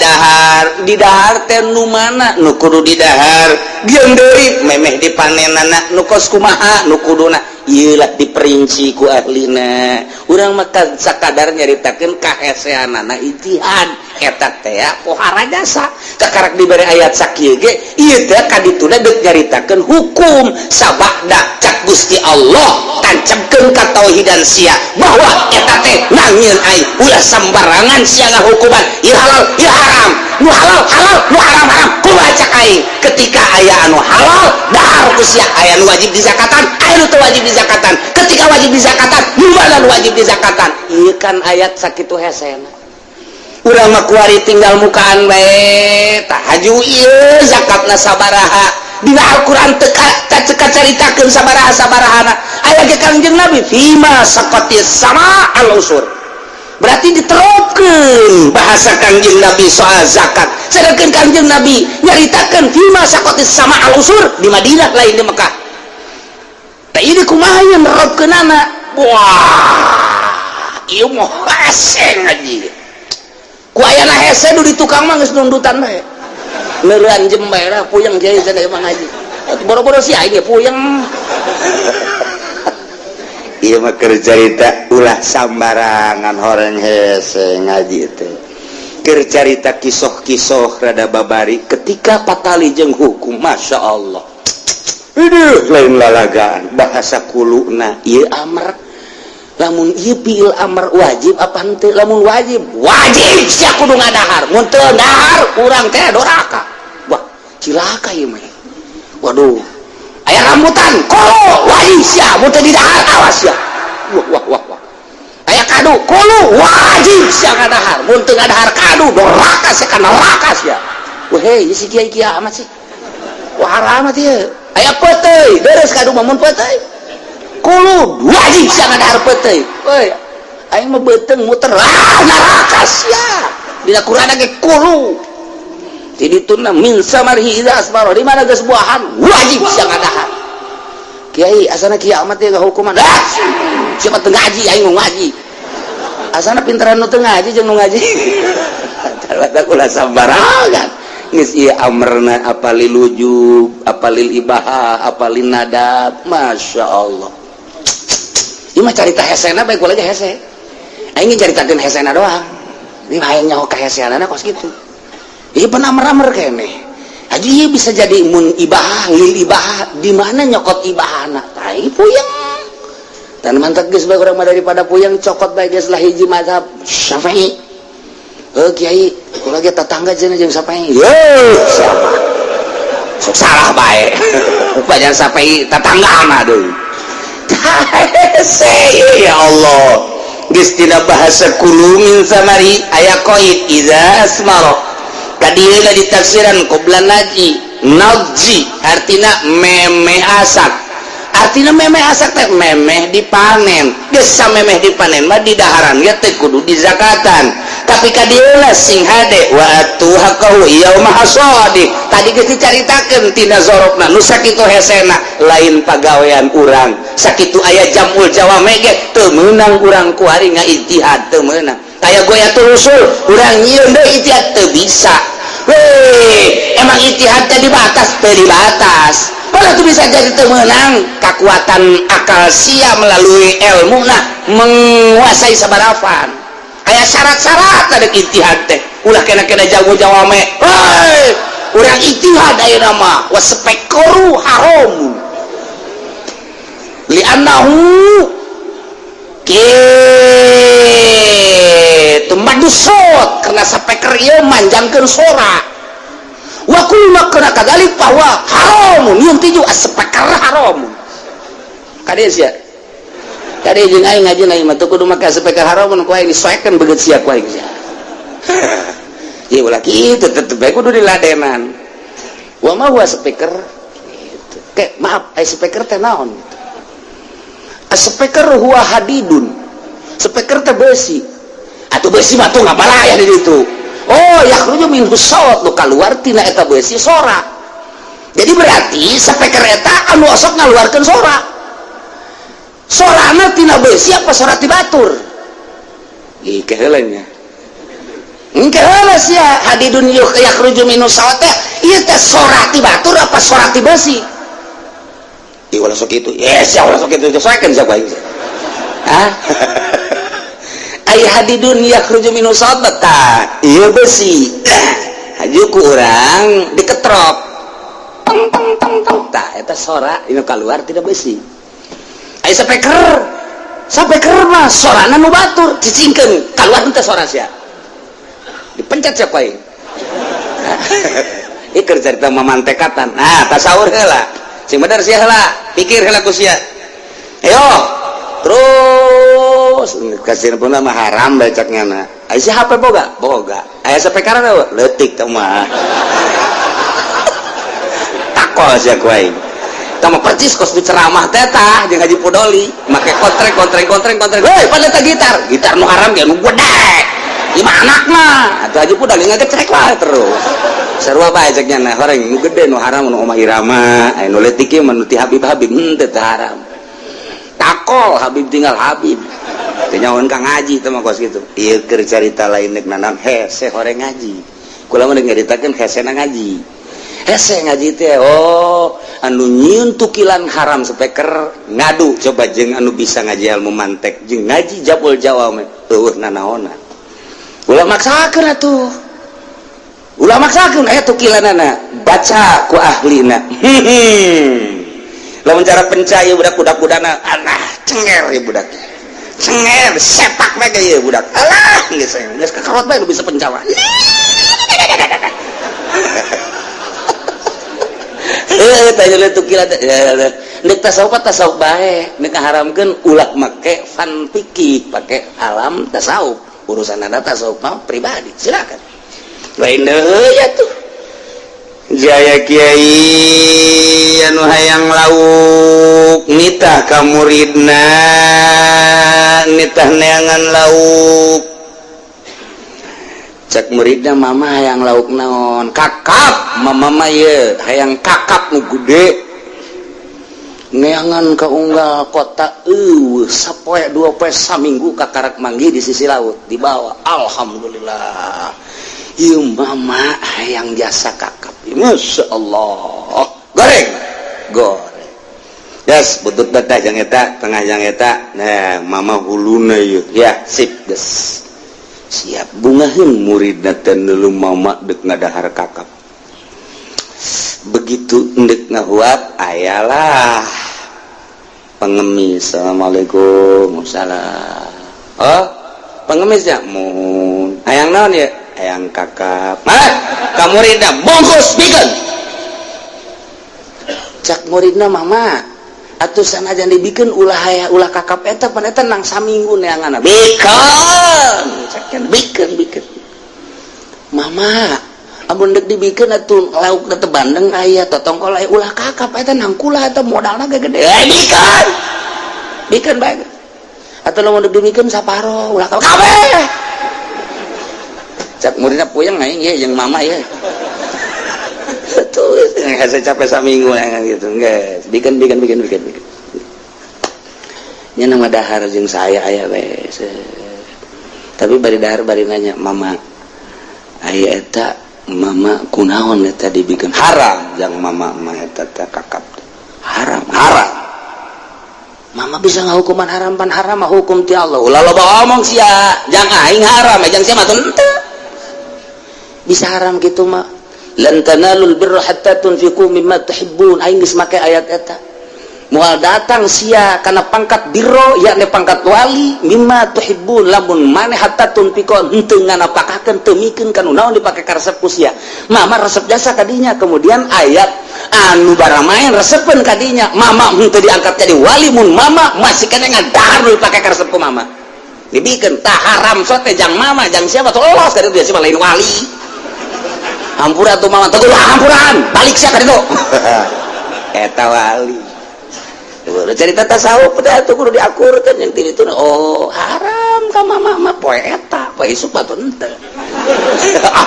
dahar teh nu mana nu kudu di dahar diam deui memeh dipanenana nu kos kumaha nu kuduna ieu lah diperinci ku ahlina. Urang mah sakadar nyaritakeun kaheseanana ijtihad eta teh pohara jasa kakarak dibere ayat sakieu ge ieu teh kadituna deuk nyaritakeun hukum sabada cak Gusti Allah tancapkeun ka tauhidan sia bahwa eta teh nangieun ai ulah sambarangan sia ngahukuman ieu halal ieu haram, nu halal halal nu haram haram. Kumaha cak aing ketika aya anu halal dahar ku sia aya nu wajib dizakatan aya nu teu wajib dizakatan. Ketika wajib dizakatan nu mana nu wajib dizakatan. Ieu kan ayat sakitu hesena. Urang mah kuari tinggal mukaan bae tahaju ieu zakatna sabaraha dina Al-Qur'an teu caritakeun sabaraha-sabarahana. Aya ge Kangjeng Nabi fima saqatis sama al-usur. Berarti diterapkeun bahasa Kangjeng Nabi soal zakat. Sedangkan Kangjeng Nabi nyaritakeun fima saqatis sama al-usur di Madinah lain di Mekah. Tah ieu kumaha nya nerapkeunana? Wah, ieu mah hese ngaji. Ku ayana hese du di tukang mah geus nundutan bae. Neureun jembe lah puyeng kieu cenah emang ngaji. Boro-boro si aing ge puyeng. Ieu mah keur carita ulah sambarangan horeng hese ngaji teh. Keur carita kisah-kisah rada babari ketika patali jeung hukum masyaallah. Aduh lain lalagaan bahasa kuluna ieu amr. Lamun ieu fiil amr wajib apa henteu? Lamun wajib sia kudu ngadahar. Mun teu dahar urang teh doraka. Wah, cilaka ieu mah. Waduh. Aya rambutan, kolo wajib sia, mun teu didahar awas sia. Wah. Aya kadu, kolo wajib sia ngadahar. Mun teu ngadahar kadu doraka sia kana neraka sia. Wah, ieu si kiai amat sih. Wah, haram ieu. Aya peuteuy, beres kadu mah mun peuteuy. Kulu wajib sia ngadahar peuteuy. Euy, aing mah beuteung muter neraka sia. Dina Qur'an ge kulu. Di dituna min samarhi idza asbaro di mana geus buahan wajib sia ngadahar. Kiai asana kiamat teh hukuman. Siapa teu ngaji aing nu ngaji. Asana pinteran nu teu ngaji jeung nu ngaji. Tara ulah sambarangan. Geus ieu amrna apalil wujub, apalil ibahah, apalil nadab. Masyaallah. Ieu mah carita hesena bae gua lagi hese. Aing caritakeun hesena doang. Ieu hayang nyaho kaheseanana kos kitu. Ieu penamar-amar keneh. Haji ieu bisa jadi mun ibahah, lil ibahah di mana nyokot ibahana. Tai puyeng. Dan mantap geus bae urang mah daripada puyeng cokot bae geus lah hiji mazhab Syafi'i. Kiai, kula ge tetangga cenah jeung Syafi'i. Siapa? Sok salah bae. Bajan Syafi'i tetanggana deui. Ya Allah. Geus tina bahasa kulu min samari aya qaid idza asmara. Kadieuna ditafsiran qoblan najji artina memeh asak. Artina memeh asak teh memeh dipanen. Geus samemeh dipanen mah di daharan ge teh kudu dizakatan. tapi kadieuna sing hade wa atuhaqahu yauma hasadi tadi geus dicaritakeun tina zorokna nu sakitu hesena lain pagawean urang sakitu aya jamul jawame ge teu meunang urang ku ari ngaijtihad teu meunang aya goyatul usul urang nyieun deui ijtihad teu bisa weh emang ijtihad jadi batas teu dibatas kalau itu bisa jadi temenang kekuatan akal sia melalui ilmu menguasai sabarafan aya syarat-syarat ada ijtihad teh ulah kena jago jawame hei urang ijtihad ayeuna mah waspekoru haram li'annahu kitu madusot karena sapeker ieu manjangkeun sora wa kullu kana kadalik bahwa haram nyun tiju aspeker haram kade sia kade jeung aing ngaji aing mah teu kudu make aspeker haram nu ku aing disoekeun begeut sia ku aing sia ieu ulah kitu tetep bae kudu diladenan wa ma huwa aspeker gitu ke maaf aspeker teh naon aspeker huwa hadidun speker teh besi atuh besi mah tuh ngabalaya di ditu oh yakhruju minhu sawt nu kaluar tina eta besi sora jadi berarti speker eta anu osok ngaluarkeun sora sorana tina besi apa sora ti batur ih keheula nya engke heula sia hadidun yakhruju minhu sawt teh ieu teh sora ti batur apa sora ti besi ih ulah sok kitu yes ya ulah sok kitu soekeun sia bae hah ay hadidun yakhruju minhu sabata ieu besi haju ku urang diketrok tong tong tong tong tah eta sora inu kaluar tina besi ay sapeker mah sorana nu batur cicingkeun kaluar teh sora sia dipencet sia poe ieu keur carita mamantekatan nah tasawur heula sing bener sia heula pikir heula ku sia ayo terus kasih pun mah haram becaknya na aya si HP boga aya sapekarna leutik teh mah takol sia ku aing tah mah percis kos diceramah teh tah jeung ngaji podoli make kontreng hei pada teh gitar nu haram ge nu gede imah anakna atuh haji podoli ngagecrek wae terus sarua bae ceknya na horeng nu gede nu haram nu omah irama aya nu leutik ge mah nu ti Habib teu haram takol Habib tinggal Habib kenyawan kang ngaji teh mah kos kitu ieu keur carita lain nek nanan hese horeng ngaji kula mah ngaritakeun hesena ngaji hese ngaji teh oh anu nyieun tukilan haram speker ngadu coba jeung anu bisa ngaji ilmu mantek jeung ngaji jabul jawab eueuh nanaonna ulah maksakeun atuh ulah maksakeun aya tukilanana baca ku ahlina lamun cara pencaya budak budana alah cenger ya budak cenger sepak bae ge budak alah geus kakarot bae bisa pencawa tanya le tukila nek tasawuf bae nek haramkeun ulah make fan fikih pake alam tasawuf urusan anda tasawuf mah pribadi silakan lain deui atuh jaya kiai anu hayang lauk nitah ka muridna nitah neangan lauk cek muridna mama hayang lauk naon kakap mama ye hayang kakap nu gede neangan ka unggal kota sapoe 2 poe saminggu kakarak manggi di sisi laut dibawa alhamdulillah ieu mama hayang jasa kakap masya Allah goreng yes butut betah jang eta tengah jang eta nah mama huluna ieu ya sip geus siap bungaheun muridna teh neuleuh mama deuk ngadahar kakap begitu endek ngahuap ayalah pengemis assalamualaikum salam oh pengemisnya mun hayang naon ya hayang kakap ka muridna bungkus bikeun cak muridna mama atuh sanajan dibikeun ulah kakap eta pan eta nang saminggu neanganna bikeun cak bikeun mama amun deuk dibikeun atuh lauk teh bandeng aya totongkol aya ulah kakap eta nang kula eta modalna gede bikeun bae atuh lamun deuk dibikeun saparo ulah kabeh cak muridnya puyeng aing ya yang mama ya tuh saya capek saminggu gitu enggak bikin nya nama dahar jeung saya aya we tapi bari dahar bari nanya mama aya eta mama kunaon eta dibikin haram jeung mama mah eta kakap haram mama bisa ngahukuman haram pan haram mah hukum ti Allah ulah loba omong sia jang aing haram jang sia mah teu bisa haram gitu mah lan tanalul birra hatta tunfiqu mimma tuhibbun aing geus make ayat eta moal datang sia kana pangkat birro yakni pangkat wali mimma tuhibbun lamun maneh hatta tunfiqu henteu nganapakakeun teu mikeun kana naon dipake ka resep ku sia mama resep jasa kadinya kemudian ayat anu barang main resepkeun kadinya mama henteu diangkat jadi wali mun mama masih kena ngadahar dipake ka resep ku mama dibikeun tah haram sote jang mama jang siapa tuh lolos ka dieu sia lain wali hampura tuh mama teguh hampuran balik sia ka dieu eta wali cerita tasawuf pada itu kudu diakurkan yang tadi itu oh haram ka mama poe eta poe isuk batu ente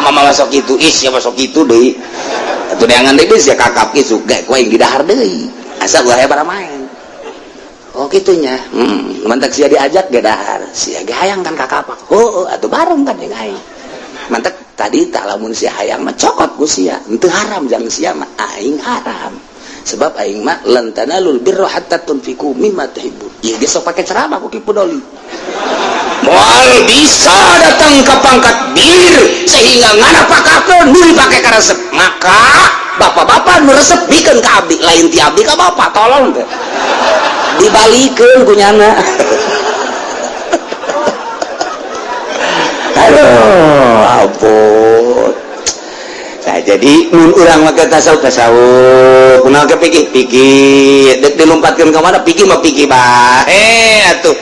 mama masuk itu ya masuk itu deui atuh deangan deui sia kakap isuk gae koe yang didahar deui asa gua hebat main oh kitunya mantak sia diajak ge dahar sia ge hayang kan kakapak oh atuh bareng kan jeung aing mantak tadi tak lamun sia hayang mah cokot ku sia henteu haram jang sia mah aing haram sebab aing mah lan tanalul birra hatta tunfiqu mimma tuhibbun ieu ge sok pake ceramah ku Ki Pudoli moal bisa datang ke pangkat bir sehingga nganapakakeun nu dipake ka resep maka bapak-bapak nu resep bikeun ka abdi lain ti abdi ka bapak tolong teh dibalikeun ku nyana aduh ampun. Nah, jadi mun urang mah tasawuf kunaon ke pikir dek dilompatkeun ka mana pikir mah pikir bae atuh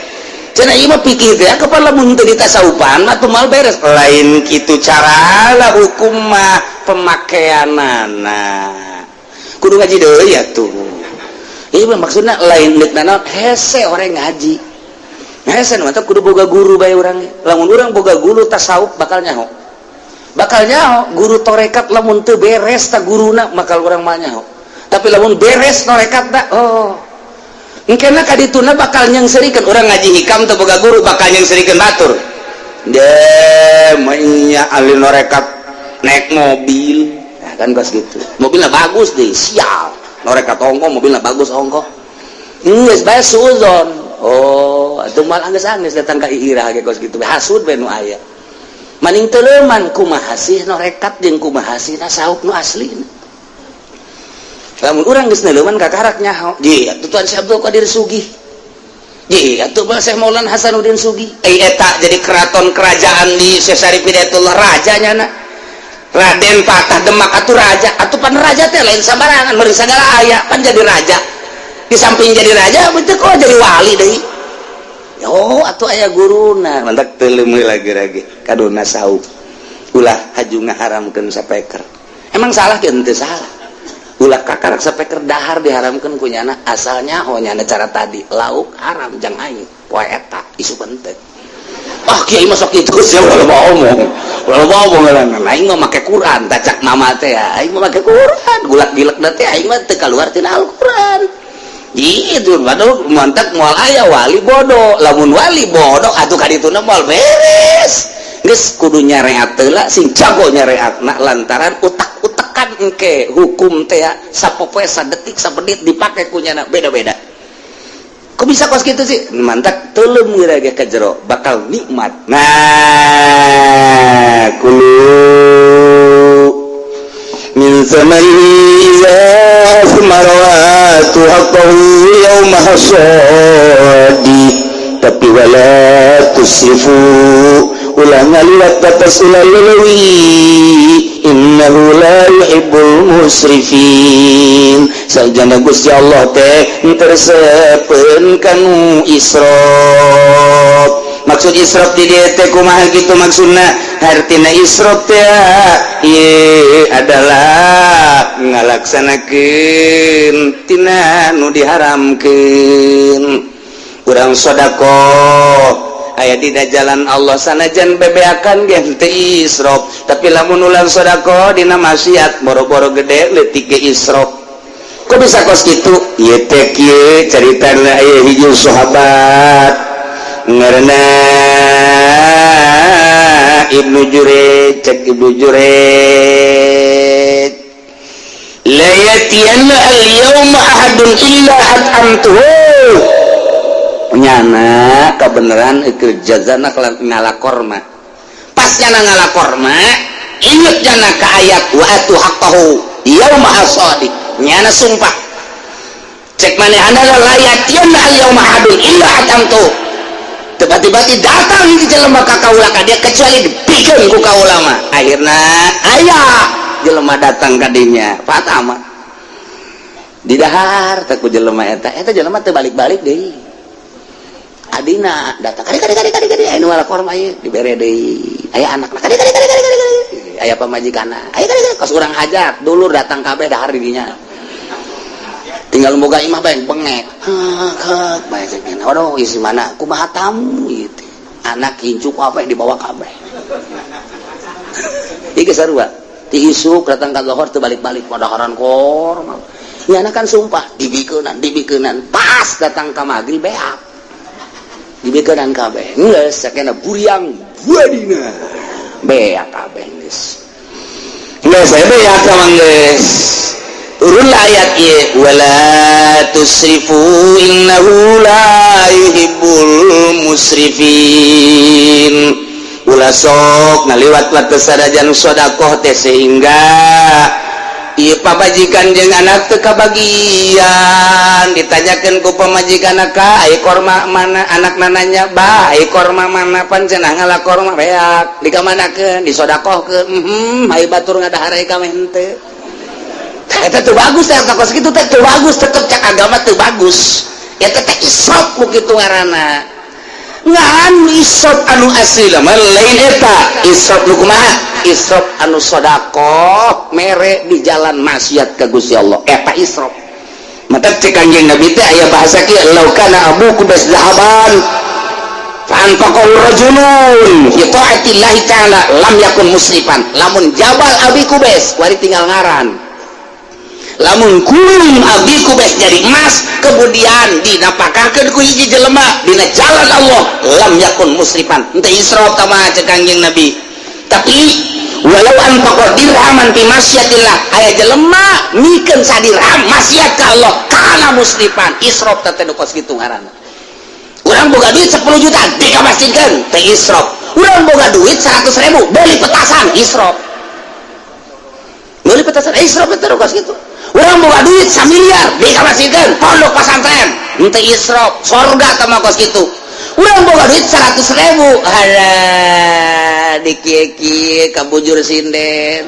cenah ieu mah pikir teh kapan lamun teu ditasawufan mah tuh mal beres lain kitu carana hukum mah pemakaianana kudu ngaji deui atuh ieu mah maksudna lain neutna hese orang ngaji hese mah teh kudu boga guru bae urang lamun urang boga guru tasawuf bakal nyaho guru torekat lamun teu beres ta guruna bakal urang mah nyaho tapi lamun beres torekat da oh engkena ka dituna bakal nyengserikeun urang ngaji hikam teu boga guru bakal nyengserikeun batur de manya ahli norekat naik mobil nah, kan kos gitu mobilnya bagus deh sial norekat ongko mobilnya bagus ongko geus bae suzon oh atuh mal anggeus-anggeus datang ka ihirah ge kos gitu hasud bae nu aya maning teleuman kumaha sih norekat jeung kumaha sih tasawuf nu asli lamun urang geus neleuman ka karak nyaho ji atuh Tuan Syekh Abdul Qadir Sugih ji atuh Syekh Maulana Hasanuddin Sugih eta jadi keraton kerajaan di Syekh Syarif Hidayatullah rajanya na Raden Patah Demak atuh raja atuh pan raja teh lain sabarangan meureun sagala aya pan jadi raja di samping jadi raja betul kok jadi wali deui oh atuh aya guruna mantak teu leumeul lagi kadona sauf ulah haju ngaharamkeun sapeker emang salah kieu teu salah ulah kakarak sapeker dahar diharamkeun ku nyana asalnya nyana cara tadi lauk haram jang aing poe eta isu penting kiai mah sok kitu sia ulah omong aing mah make Quran tacak mama teh aing mah make Quran gulak-gilek teh aing mah teu kaluar tina Al-Qur'an itu baru mantap moal aya wali bodoh lamun wali bodoh atuh kadituna moal beres geus kudu nyareat heula sing jago nyareatna lantaran utak-utakan engke hukum teh sapopoe sadetik sabenit dipake ku nyana beda-beda kok bisa kos kitu sih mantap teuleum ngeurage ka jero bakal nikmat nah kulu min zamani marwatu haqqahu yawma hasadi tapi wala tusrifu ulang aliwat batas ulalalawi innahu la yuhibbul musrifin sajana Gusti Allah teh tersepen kanu israf maksud israf di dieu teh kumaha kitu maksudna artina israf teh ieu adalah ngalaksanakeun tina nu diharamkeun urang sedekah aya dina jalan Allah sanajan bebeakan gen teu israf tapi lamun ulah sedekah dina maksiat boro-boro gede leutik ge israf kok bisa kos kitu ieu teh kieu caritana aya hiji sahabat ngaranna Ibnu Jurej cek Ibnu Jurej la yatiyanna al-yawma ahadun illa at'amtuhu nyana kebenaran ikut jazana ngalakor mah pas nyana ngalakor mah inget jana ke ayat wa atu haqqahu yauma hasadi nyana sumpah cek maneh anda layatianna al yauma hadun illa atamtu tiba-tiba datang di jelema ka kaula ka dia kecuali dipikeun ku kaula mah akhirna aya jelema datang ka dinya fatama di dahar teh ku jelema eta jelema teu balik-balik deui adina datang kadi anu ngalakor mah ieu dibere deui aya anakna kadi aya pamajikanna aya kadi kos urang hajat dulur datang kabeh dahar di dinya tinggal boga imah bae bengek bae cenah waduh isi mana kumaha tamu ieu teh anak kincuk apa yang dibawa kabeh ieu sarua ti isuk datang ka lohor teu balik-balik padaharan kor ieu anak kan sumpah dibikeunan pas datang ka magrib beak dibikeun kabeh geus sakena buriang buadina beak kabeh geus beak kamang geus turun ayat ieu wala tusrifu innahu la yuhibbul musrifin ulah sok ngaliwat batas sadajan sedekah teh sehingga ieu pabajikan jeung anak teu kabagian ditanyakeun ku pamajikan ka ai korma mana anak nananya bah ai korma mana pan cenah ngalakor mah beak dikamanakeun disodakohkeun ai batur ngadahar ka meh henteu eta teu bagus teh kos kitu teh teu bagus tetep cak agama teu bagus eta teh israf ku kitu ngaranna ngan israf anu asli mah lain eta israf nu kumaha israf anu sedekah mere di jalan maksiat ka Gusti Allah eta israf mata cek kanjeng Nabi teh aya bahasa kieu law kana abukum bizzahaban fa anfaqahu rajulun fi ta'atillah ta'ala lam yakun musrifan lamun jabal abi kubes wari tinggal ngaran lamun kulum abi kubes jadi emas kemudian dinapakakeun ku hiji jelema dina jalan Allah lam yakun musrifan henteu israf tama cek kanjeng Nabi tapi walau anfaqa dirhaman fi masyiatillah aya jelema mikeun sadirham maksiat ka Allah kana musrifan israf teh kos kitu ngaranna urang boga duit 10 juta dikamasikeun teh israf urang boga duit 100.000 beli petasan israf beli petasan israf teh kos kitu urang boga duit 1 miliar dikamasikeun pondok pesantren henteu israf surga teh mah kos kitu urang boga duit 100.000 halah dikieu-kieu kabujur sinden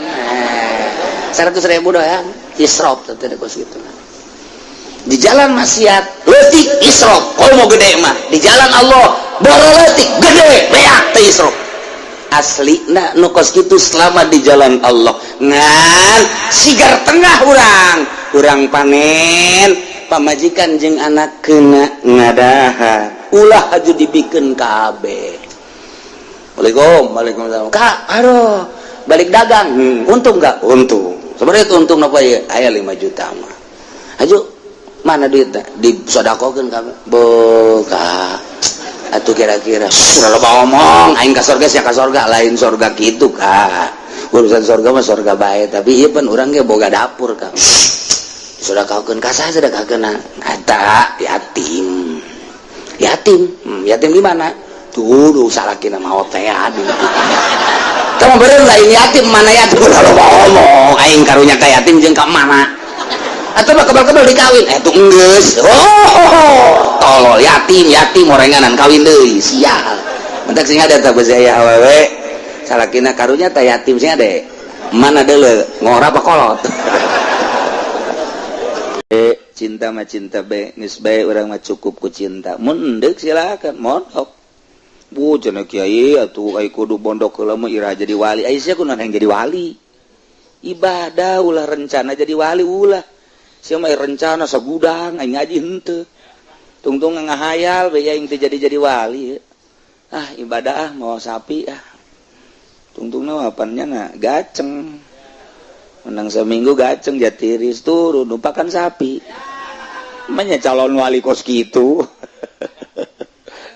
100.000 doang israf teh kos kitu di jalan maksiat leutik israf komo gede mah di jalan Allah boro leutik gede beak teh israf aslina nu kos kitu selama di jalan Allah ngan sigar tengah urang panen pamajikan jeung anak kena ngadaha ulah aju dibikeun kabeh Waalaikumsalam Kak aduh balik dagang untung enggak untung sebenarnya itu untung apa ya aya 5 juta mah aju mana duitnya disodakokeun kabeh boga atuh kira-kira sudah ngomong aing ka surga sia ka surga lain surga kitu Kak urusan surga mah surga bae tapi ieu pan urang ge boga dapur Kak sodakokeun ka saha sedekahkeun eta yatim di mana tuh salakina maot teh aduh tama beureum lain yatim mana yatim ulah ngomong aing karunya ka yatim jeung ka mana atau mah kebal-kebal dikawin tuh enggeus tolol yatim orenganan kawin deui sial mentak sing ada teh bezaya awewe salakina karunya teh yatim sing ade mana deuleu ngora apa kolot cinta mah cinta be geus bae urang mah cukup ku cinta mun deuk silakan mondok bu cenah kiai atuh ai kudu bondok heula mah ira jadi wali ai sia kunaon yang jadi wali ibadah ulah rencana jadi wali ulah sia mah rencana sagudang aing ngaji henteu tungtung ngahayal bae aing teh jadi wali ibadah mau sapi tungtungna wapannya gaceng menang seminggu gaceng jatiris turun numpakan sapi namanya calon wali kos gitu.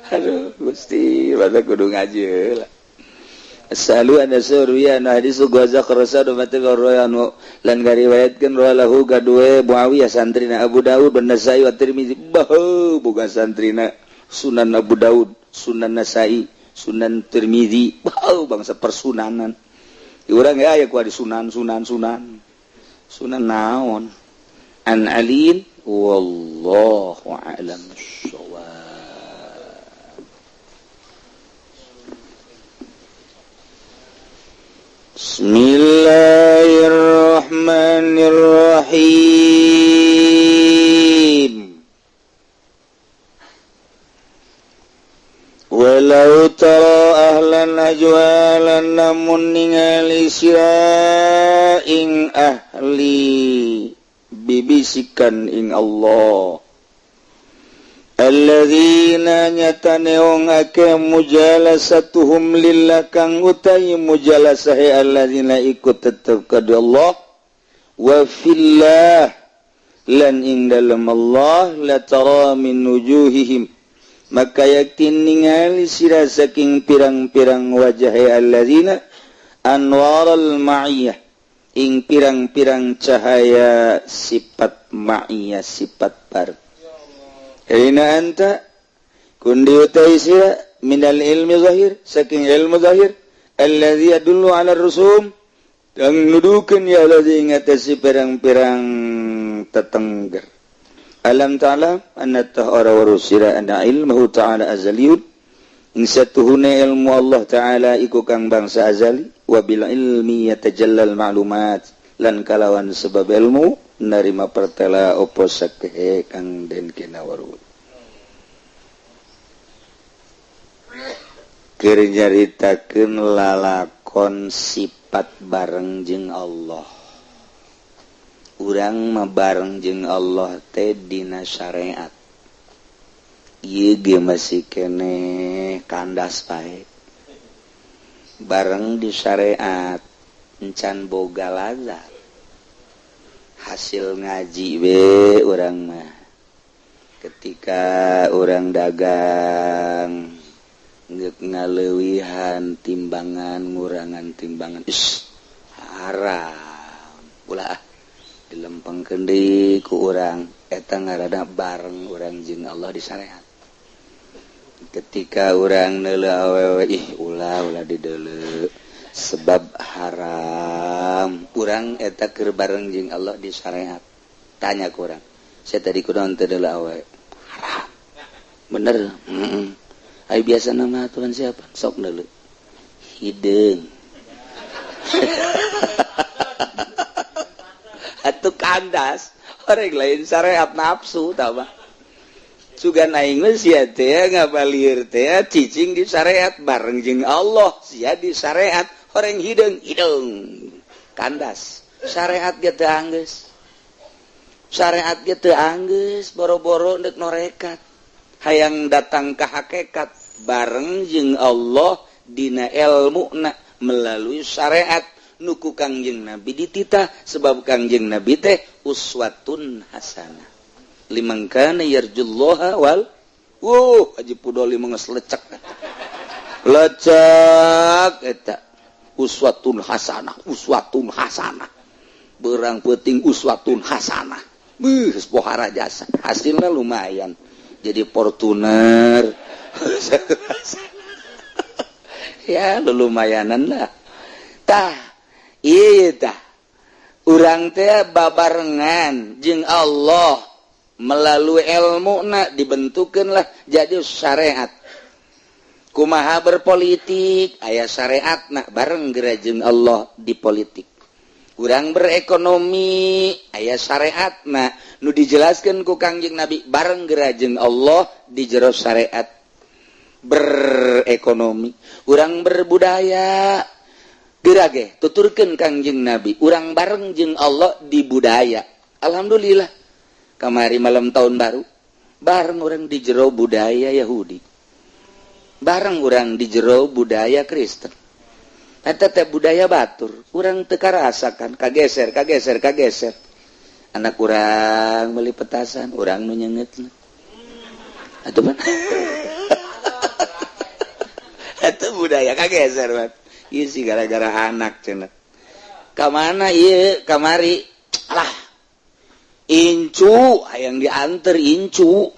Aduh Gusti pada kudu ngaji lah. Asalu ana surya na hadis goza kerasa do mate royano lan gariwayatkeun lahu gadue Muawiyah santrina Abu Daud dan Nasai wa Tirmizi bahu boga santrina Sunan Abu Daud, Sunan Nasai, Sunan Tirmizi bahu bangsa persunanan. Urang aya ku di sunan naon an alin wallahu a'lam bissawab. Bismillahirrahmanirrahim. Walau tara ahlan najwalan namun ningali sira ing ahli bibisikan ing Allah alladzina nyatane wong akeh mujalasatuhum lillah kang utai mujalasahe alladzina ikut tetep ka Allah wa fillah lan ing dalam Allah la tara min wujuhihim maka yakin ningali sira saking pirang-pirang wajahe alladzina anwaral ma'iyah ing pirang-pirang cahaya sifat ma'iyah sifat bareng. Aina anta kundi utai sira minal ilmi zahir saking ilmu zahir alladzi yadullu ala rusum yang nudukeun ya alladzi ngatasi pirang-pirang tetengger. Alam ta'ala anna ta'ara wa rusira anna ilmuhu ta'ala azaliyun ing satuhune ilmu Allah ta'ala iku kang bangsa azali wa bil ilmi yatajallal ma'lumat lan kalawan sebab ilmu narima pertela opo sakehe kang den kinawaru keur nyaritakeun lalakon sifat bareng jeung Allah. Urang mah bareng jeung Allah teh dina syariat. Ieu ge masih keneh kandas pae. Bareng di syariat encan boga lazat. Hasil ngaji we urang mah. Ketika urang dagang ngeuk ngaleuwihan timbangan ngurangan timbangan haram. Ulah dilempengkeun deui ku urang eta ngaranna bareng urang jeung Allah di syariat. Ketika urang neuleuh awewe ulah dideuleuh sebab haram urang eta keur bareng jeung Allah di syariat. Tanya ku urang saya tadi kunaon teu deuleuh awewe haram bener ai biasa nama aturan siapa sok deuleuh hideung atuh kandas orang lain syariat nafsu tau mah sugan aing mah sia teh ngabalieur teh cicing di syariat bareng jeung Allah sia di syariat orang hideung kandas syariat ge teu anggeus boro-boro neuk norekat hayang datang ka hakikat bareng jeung Allah dina ilmuna melalui syariat nuku Kangjeng Nabi dititah sebab Kangjeng Nabi teh uswatun hasanah liman kana yarjullaha wal haji pudoli mah geus lecek eta uswatun hasanah beurang peuting uswatun hasanah geus pohara jasa hasilna lumayan jadi Fortuner ya lumayanan lah tah ieu tah urang teh babarengan jeung Allah melalui ilmuna dibentukeun lah jadi syariat kumaha berpolitik aya syariatna bareng geura jeung Allah di politik urang berekonomi aya syariatna nu dijelaskeun ku Kangjeng Nabi bareng geura jeung Allah di jero syariat berekonomi urang berbudaya geura ge tuturkeun Kangjeng Nabi urang bareng jeung Allah di budaya alhamdulillah kamari malam tahun baru bareng urang di jero budaya Yahudi bareng urang di jero budaya Kristen eta teh budaya batur urang teu karasakan kageser anak urang meuli petasan urang nu nyengetna atuh pan eta budaya kageser ban ieu sih gara-gara anak cenah ka mana ieu kamari alah incu hayang dianter incu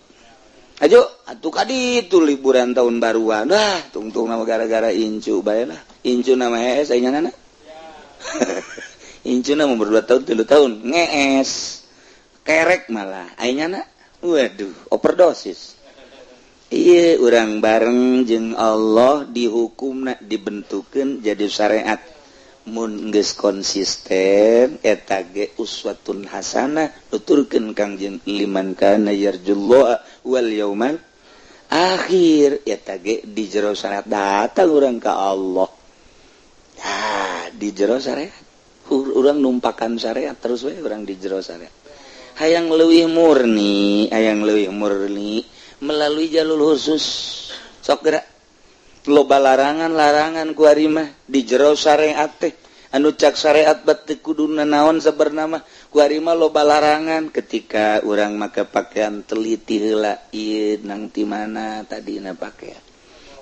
ajo atuh kaditu liburan tahun baruan tungtung nama gara-gara incu bae lah incu nama hees aya nana incu nama umur 2 tahun 3 tahun ngees kerek malah aya nyana waduh overdosis ieu urang bareng jeung Allah dihukumna dibentukeun jadi syariat mun geus konsisten eta ge uswatun hasanah nuturkeun Kangjeng liman kana yarjullaha wal yaumal akhir eta ge di jero syariat datang urang ka Allah di jero syariat urang numpakan syariat terus we urang di jero syariat hayang leuwih murni melalui jalur khusus sok geura loba larangan ku ari mah di jero syariat teh anu cak syariat batik kuduna naon sabernama ku ari mah loba larangan ketika urang make pakaian teliti heula ieu nang ti mana tadina pakaian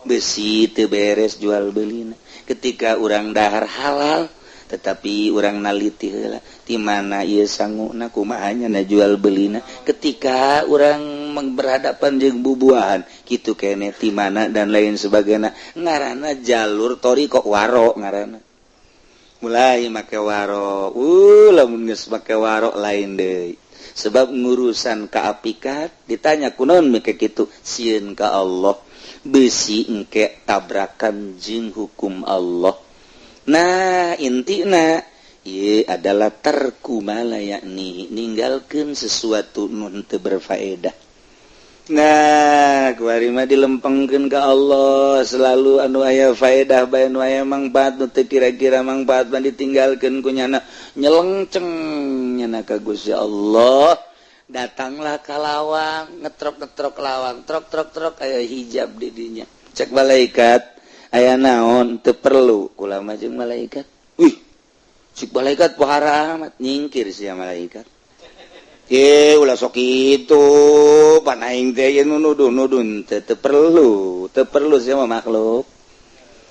besi teu beres jual beulina ketika urang dahar halal tetapi urang naliti heula ti mana ieu sanguna kumaha nya jual beulina ketika urang berhadapan jeung bubuahan kitu kene ti mana dan lain sebagainya ngaranna jalur thariqah waro ngaranna mulai make waro lamun geus make waro lain deui sebab ngurusan kaapikat ditanya kunaon make kitu sieun ka Allah besi engke tabrakan jeung hukum Allah nah intina ieu adalah tarku mala yakni ninggalkeun sesuatu nu teu berfaedah. Nah kuari mah dilempengkeun ka Allah selalu anu aya faedah bae anu aya mangpaat nu teu kira-kira mangpaat mah ditinggalkeun ku nyana nyelengceng nyana ka Gusti Allah datanglah ka lawang ngetrok lawang trok aya hijab di dinya cek malaikat aya naon teu perlu kula mah jeung malaikat wih cik malaikat pohara amat nyingkir sia malaikat ulah sok itu pan aing teh yen nuduh-nuduh teu perlu sia mah makhluk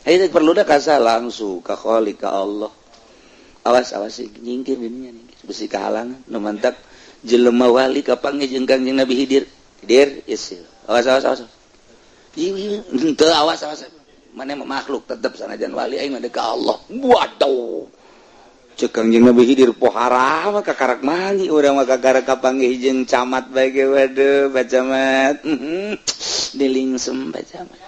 aya teh perlu da kasa langsung ka Khaliq ka Allah awas nyingkir dinya nyingkir besi kahalangan nu mantak jelema wali kapanggih jeung Kangjeng Nabi Khidir isil awas teu awas mana makhluk tetep sanajan wali aing mah ka Allah waduh cek Kangjeng Nabi Khidir pohara mah kakarak mangi urang mah kakarak kapanggih jeung camat bae ge waduh bacamat dilingsem bacamat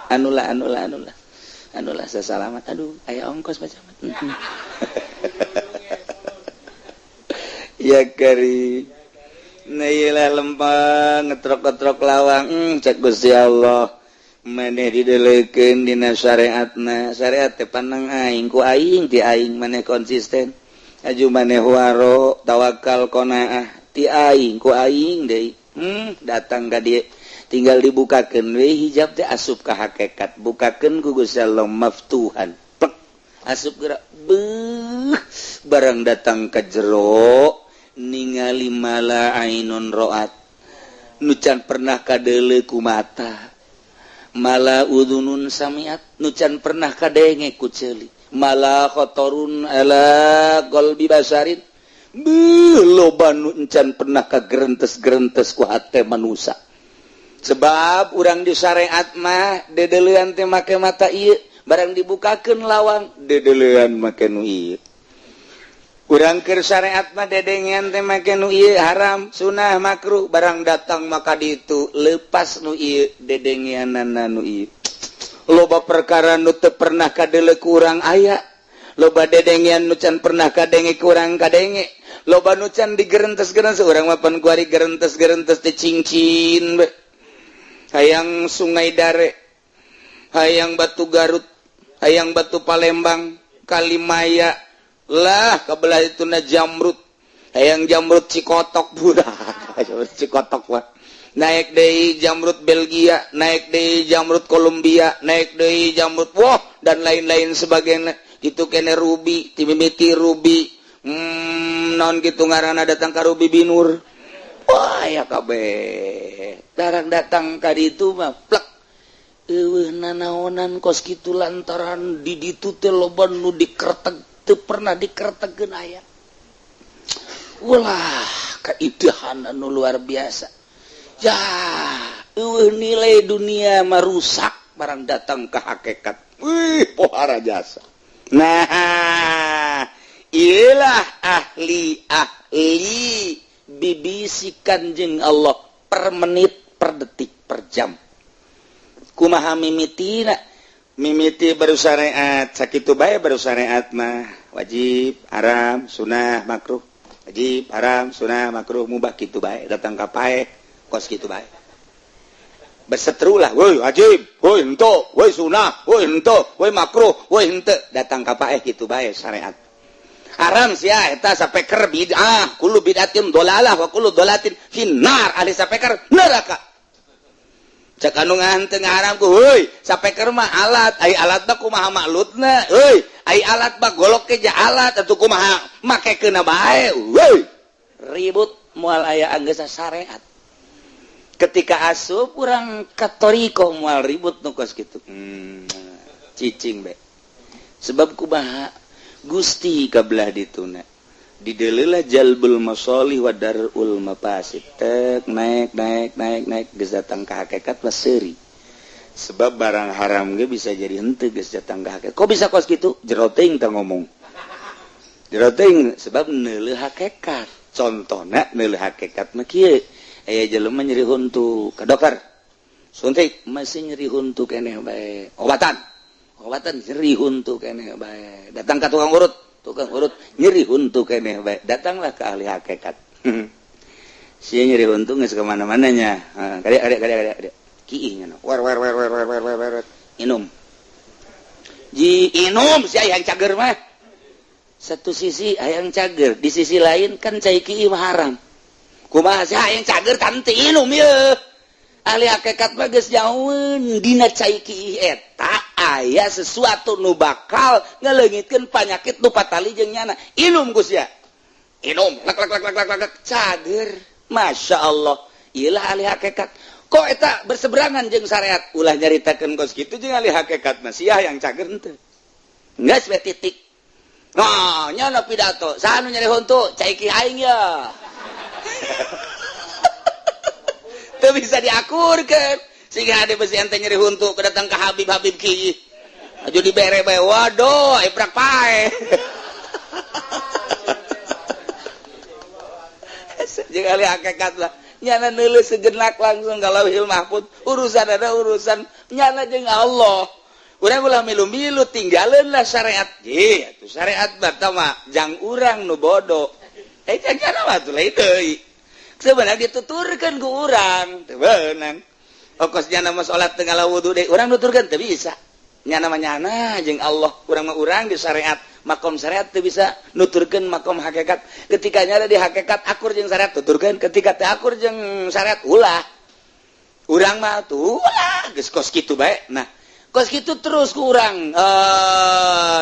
anulah sasalamat aduh aya ongkos bacamat ya kari nailah lempang ngetrok lawang cek Gusti Allah maneh didelekeun dina syariatna syariat teh panang aing ku aing ti aing maneh konsisten aju maneh waro tawakal qanaah ti aing ku aing deui datang ka dieu tinggal dibukakeun we hijab teh asup ka hakikat bukakeun ku Gusti Allah maftuhan plek asup geura barang datang ka jero ningali mala ainun roat nu can pernah kadeuleu ku mata mala udunun samiat nu can pernah kadenge ku ceuli mala khotorun ala qalbi basarin loba nu can pernah kagerentes-gerentes ku hate manusa sebab urang di syariat mah dedeleuan teh make mata ieu barang dibukakeun lawang dedeleuan make nu ieu urang keur syariat mah dedengean teh make nu ieu haram sunah makruh barang datang maka ditu leupas nu ieu dedengeanana nu ieu loba perkara nu teu pernah kadeuleu ku urang aya loba dedengean nu can pernah kadenge ku urang kadenge loba nu can digerentes-gerentes urang mah pan kuari gerentes-gerentes teh cincin be hayang Sungai Dare hayang Batu Garut hayang Batu Palembang Kalimaya lah kabelah itu na Jamrut hayang Jamrut Cikotok budak Cikotok wah naik dari jamrut Belgia, naik dari jamrut Kolombia, naik dari jamrut dan lain-lain sebagainya. Itu kene ruby, timimiti ruby, non gitu ngaranna datang ka Ruby Binur. Wah ya kabeh. Darang datang ka ditu mah plek. Eueuh nanaonan kos kitu lantaran di ditu teh loba nu dikretek teu pernah dikretegkeun aya. Ulah kaidahan anu luar biasa. Ya, nilai dunia merusak barang datang ke hakikat. Wih, pohara jasa. Nah, iyalah ahli bibisikan jeung Allah per menit, per detik, per jam. Kumaha mimitina? Mimiti baru syariat, sakitu bae baru syariat mah wajib, haram, sunah, makruh. Wajib, haram, sunah, makruh, mubah kitu bae, datang ka pae. Kos gitu baik. Berseteru lah, woi wajib, woi henteu, woi sunah, woi henteu, woi makruh, woi henteu. Datang ka paeh gitu baik syariat. Haram sia eta sapeker bid'ah, kullu bid'atin dolalah wa kullu dolatin finnar. Ahli sapeker neraka. Cek anu nganteng haram ku, woi sapeker mah alat, ai alat mah kumaha maklutna, woi ai alat mah golok ke ja alat atuh kumaha makekeuna bae, woi. Ribut moal aya anggeus syariat. Ketika asup kurang katoriko mual ribut nukos gitu cicing be sebab kumaha Gusti kabelah dituna didelelah jalbul masolih wa darul mafasid tek naik geus datang ka hakikat mah seuri sebab barang haram ge bisa jadi henteu geus datang ka hakikat kok bisa kos gitu jero teuing teh ngomong jero teuing sebab neuleuh hakikat contohna neuleuh hakikat mah kieu aya jelema nyeri huntu ke dokter suntik masih nyeri huntu keneh bae obatan nyeri huntu keneh bae datang ke tukang urut nyeri huntu keneh bae datanglah ke ahli hakikat sia nyeri huntu geus ka mana-mana nya kadek kiih nya war inum ji inum si hayang cager mah satu sisi hayang cager di sisi lain kan cai kiih mah haram kumaha sih yang cager tanti inum ya ahli hakikat mah geus nyaun dina cai kiih eta aya sesuatu nu bakal ngaleungitkeun panyakit nu patali jeung nyana inum Gus ya inum lak cager masya Allah iyalah ahli hakikat kok eta berseberangan jeung syariat ulah nyaritakeun kos kitu jeung ahli hakikat mah sia yang cager henteu geus we titik nah nyana pidato saha nu nyari huntu cai kiih aing ya itu bisa diakurkan sehingga ada besi ente nyeri huntu kedatang ke Habib ki aju dibere bae waduh iprak pae jeung ahli hakikat lah nyana neuleuh sejenak langsung ka Lauhil Mahfuz urusan ada urusan nyana jeung Allah urang ulah milu-milu tinggaleun lah syariat ye atuh syariat mah jang urang nu bodoh jangan apa tuh lah itu sebenarnya dituturkan ke orang tebenang okosnya nama sholat tengah wudu deh orang nuturkan tuh bisa nyana nyana jeung Allah urang mah urang di syariat makom syariat tuh bisa nuturkan makom hakikat ketika nyana di hakikat akur jeung syariat tuturkan ketika teh akur jeung syariat ulah urang mah tuh ulah geus kos kitu bae nah kos kitu terus ku urang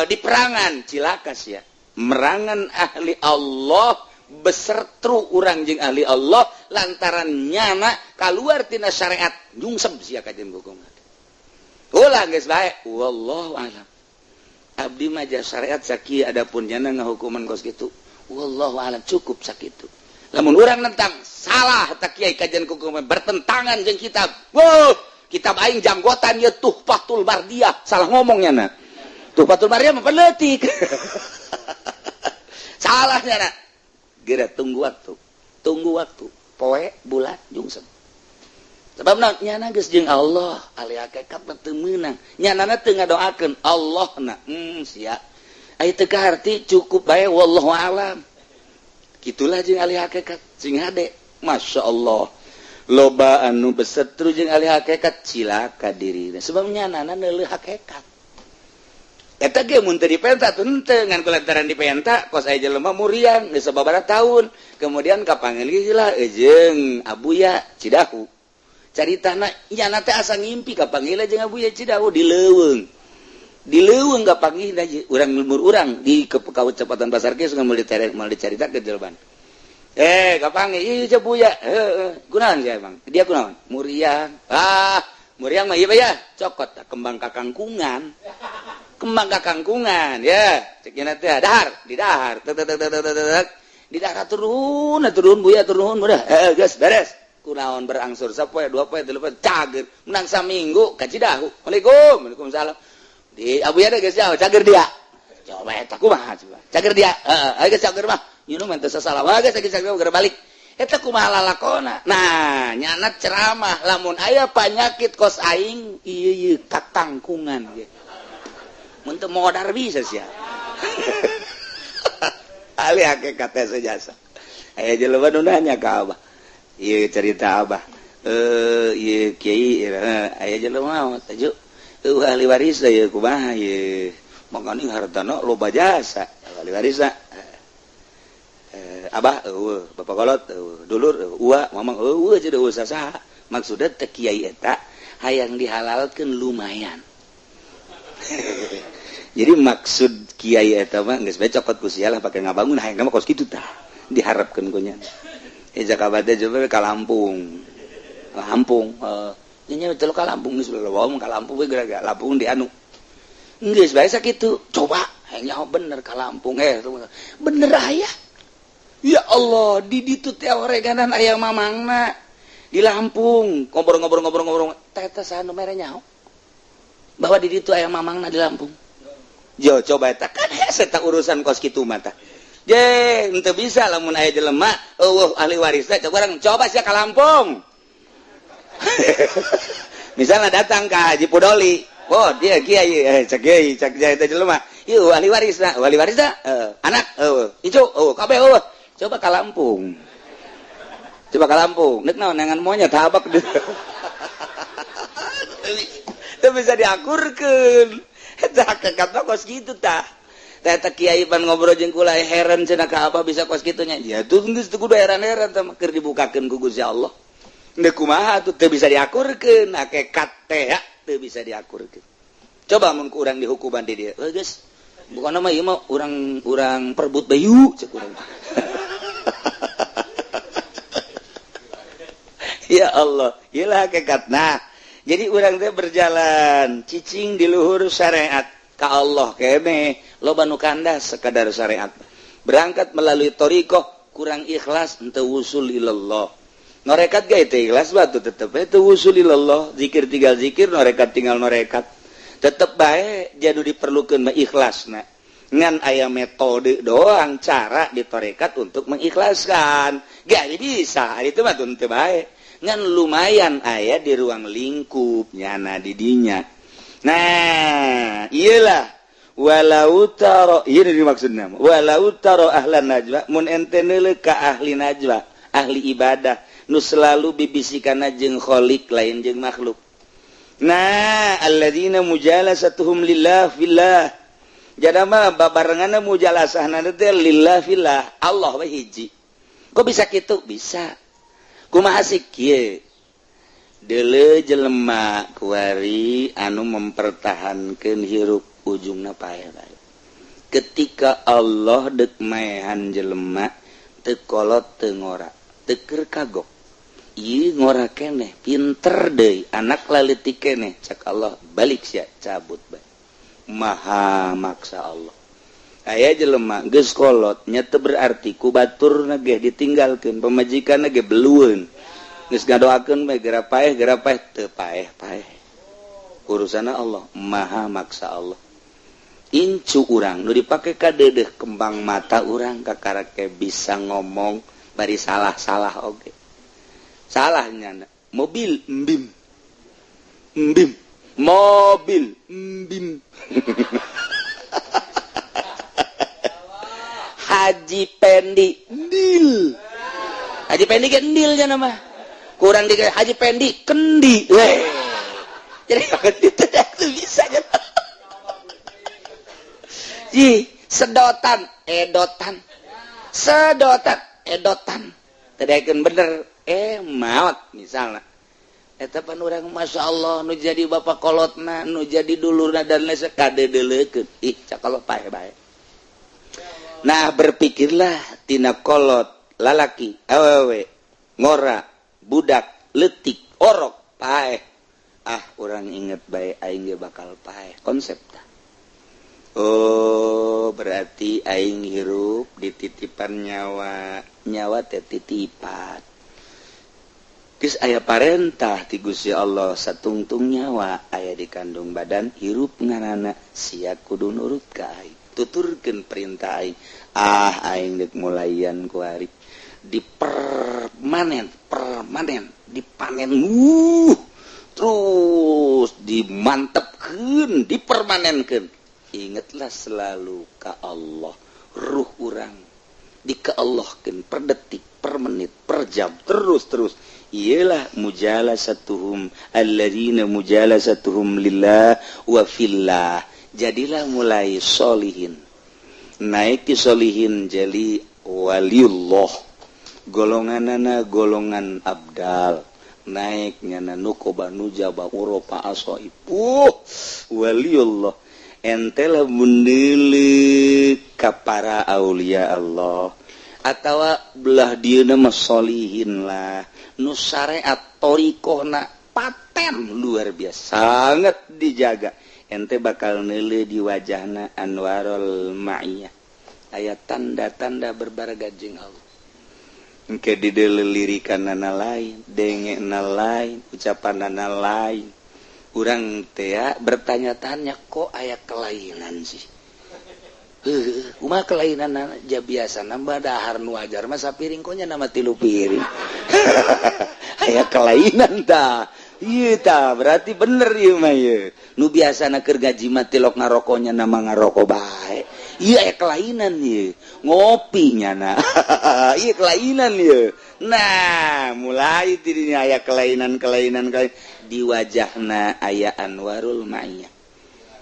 di perangan cilakas ya merangan ahli Allah besertru urang jeung ahli Allah lantaran nyana kaluar tina syariat nyungsep sia kajen hukum ulah geus bae wallahu alam abdi mah syariat sakieu adapun nyana ngahukuman kos kitu wallahu alam cukup sakitu lamun urang nentang salah tak kiai kajian hukum bertentangan jeung kitab kitab aing janggotan ieu Tuhfatul Bardiyah salah ngomong nyana Tuhfatul Bardiyah mah peletik salah nyana geura tunggu waktu poe bulan jungsep sebab nyana geus jeung Allah ahli hakikat mah teu meunang nyanana teu ngadoakeun Allahna sia aya teu kaharti cukup bae wallahu alam kitulah jeung ahli hakikat sing hade masyaallah loba anu besetru jeung ahli hakikat cilaka dirina sebab nyanana neuleuh hakikat eta ge mun teu dipenta teu henteu ngan kulantaran dipenta kos aya jelema muriang geus sababaraha taun kemudian kapanggil lah jeung Abuya Cidahu caritana nyana teh asa ngimpi kapanggila jeung Abuya Cidahu di Leuweung kapanggih urang lembur urang di Kabupaten Pasar Kieu sungan mau dicaritakeun jelban kapanggih ieu Buya kunaon sia Bang dia kunaon muriang muriang mah ieu ya cokot kembang kakangkungan ya cek nya teh dahar di dahar di dahar turun Buya turun udah geus beres kunaon berangsur sapoe 2 poe 3 poe cager menang saminggu ka Cidahu. Waalaikumsalam. Di Abuya teh geus jauh cager dia. Coba eta kumaha coba. Cager dia. Geus cager mah. Nyunu mah teu sasalah wae geus cager geus balik. Eta kumaha lalakona. Nah, nyana ceramah lamun aya panyakit kos aing ieu katangkungan ge. Mun teu modar bisa sia. Ali hakikat teh sejasa. Aya jelema nu nanya ka Abah. Iya cerita Abah iya kiai aya jelema mah taju ahli waris ya kumaha ieu mangkana hartana loba jasa ahli waris Abah Bapak Kolot dulur uwa mamang jadi usaha maksudna teh kiai eta hayang dihalalkeun lumayan jadi maksud kiai eta mah geus bae cokot ku sialah pake ngabangun hayang mah kos kitu tah diharapkeun ku nya Jakabate coba ke Lampung, ini betul ke Lampung nih sudah bawa ke Lampung, gara-gara Lampung di anu, nggak biasa gitu, coba, hanya bener ke Lampung, bener ayah, ya Allah, di ditu teoreganan ayah mamangna di Lampung, ngobrol, tetes anu merenya, bahwa di ditu ayah mamangna di Lampung, yo coba eta kan hese tak urusan kos kitu mata. Ente bisa lamun aya jelema ahli warisna coba sia ka Lampung. Misalnya datang ke Haji Pudoli, dia kiai cek eta jelema, ieu ahli warisna anak icu kabeh coba ka Lampung. Neuk naon nangan monyet habak deui. Teu bisa diakurkeun. Eta hakikatna kos kitu tah. Tata kiai pan ngobrol jeung kula heran cenah ka apa bisa kos kitu nya. Ya tuh geus teu kudu heran-heran teh keur dibukakeun ku Gusti Allah. Teu kumaha tuh teu bisa diakurkeun hakikat teh teu bisa diakurkeun. Coba mun urang dihukuman di dieu. Geus bukanna mah ieu mah urang perebut bayu cek urang. Ya Allah, ieulah hakikatna. Jadi urang teh berjalan cicing di luhur syariat ka Allah kene loba nu kandas sekadar syariat berangkat melalui thariqah kurang ikhlas henteu wusul ilallah norekat ge teh ikhlas batu tetep teu wusul ilallah zikir tinggal zikir norekat tinggal norekat tetep bae jadu diperlukeun mah ikhlasna ngan aya metode doang cara di tarekat untuk mengikhlaskan ge bisa itu mah teu bae ngan lumayan aya di ruang lingkup nyana di dinya. Nah, iyalah walau taro ieu dimaksudna walau taro ahlan najwa mun ente neuleuh ka ahli najwa ahli ibadah nu selalu bibisikanna jeung khaliq lain jeung makhluk. Nah, alladzina mujalasatuhum lillah fillah. Jadi mah babarenganna mujalasahna teh lillah fillah, Allah we hiji. Kok bisa kitu? Bisa. Kumaha sih kieu? Deuleu jelema kuari anu mempertahankeun hirup ujungna paeh bae. Ketika Allah deuk maehan jelema teu kolot teu ngora, teu keur kagok. Ieu ngora keneh, pinter deui, anak laleutik keneh, cak Allah balik sia cabut bae. Maha maksa Allah. Aya jelema geus kolot nya teu berarti ku baturna ge ditinggalkeun, pamajikanna ge belueun. Geus ngadoakeun bae geura paeh teu paeh. Urusanna Allah, maha maksa Allah. Incu urang nu dipake ka deudeuh kembang mata urang kakarake bisa ngomong bari salah-salah oge. Salahnya mobil embim. Mobil embim. Haji Pendi ndil. Haji Pendi ge ndil nya nama. Kurang di Haji Pendi kendi. Jadi itu bisa nya. Ji, sedotan, edotan. Tadaikeun bener maot misalna. pan orang Masya Allah nu jadi bapak kolotna nu jadi dulurna dan lain kadedelekeun cakal bae. Nah berpikirlah tina kolot lalaki awewe ngora budak letik orok paeh orang inget bae aing ge bakal paeh konsep dah. Oh berarti aing hirup dititipan nyawa teh titipan geus aya parentah ti Gusti Allah satungtung nyawa aya di kandung badan hirup ngaranna sia kudu nurut ka aing tuturkeun perintah aing aing dek mulaian ku ari permanen dipanen terus dimantepkeun dipermanenkeun ingatlah selalu ka Allah ruh urang dikeallahkeun per detik per menit per jam terus ialah mujalasatuhum alladzina mujalasatuhum lillah wa fillah jadilah mulai solihin naik ke solihin jadi waliullah golonganana golongan abdal naiknya nukoba nujaba uropa asoipu waliullah entela mundeuleuh ka para aulia Allah atawa belah dieuna mah solihin lah nu syariat torikohna paten luar biasa sangat dijaga ente bakal neuleuh di wajahna anwarul ma'iyah aya tanda-tanda berbaraga jeung Allah engke di dieu lirikanna lain dengena lain ucapanna lain urang teh bertanya-tanya kok aya kelainan sih kumaha kelainan ja biasa nambah dahar nu ajar mah sapiring konya nama 3 piring aya kelainan tah ieu tah berarti bener ieu mah ieu nu biasana keur gaji mah tilok ngarokonya nama ngaroko bae ieu aya kelainan ieu ngopi nyana ieu kelainan ieu nah mulai tidinya aya kelainan di wajahna aya anwarul ma'iyah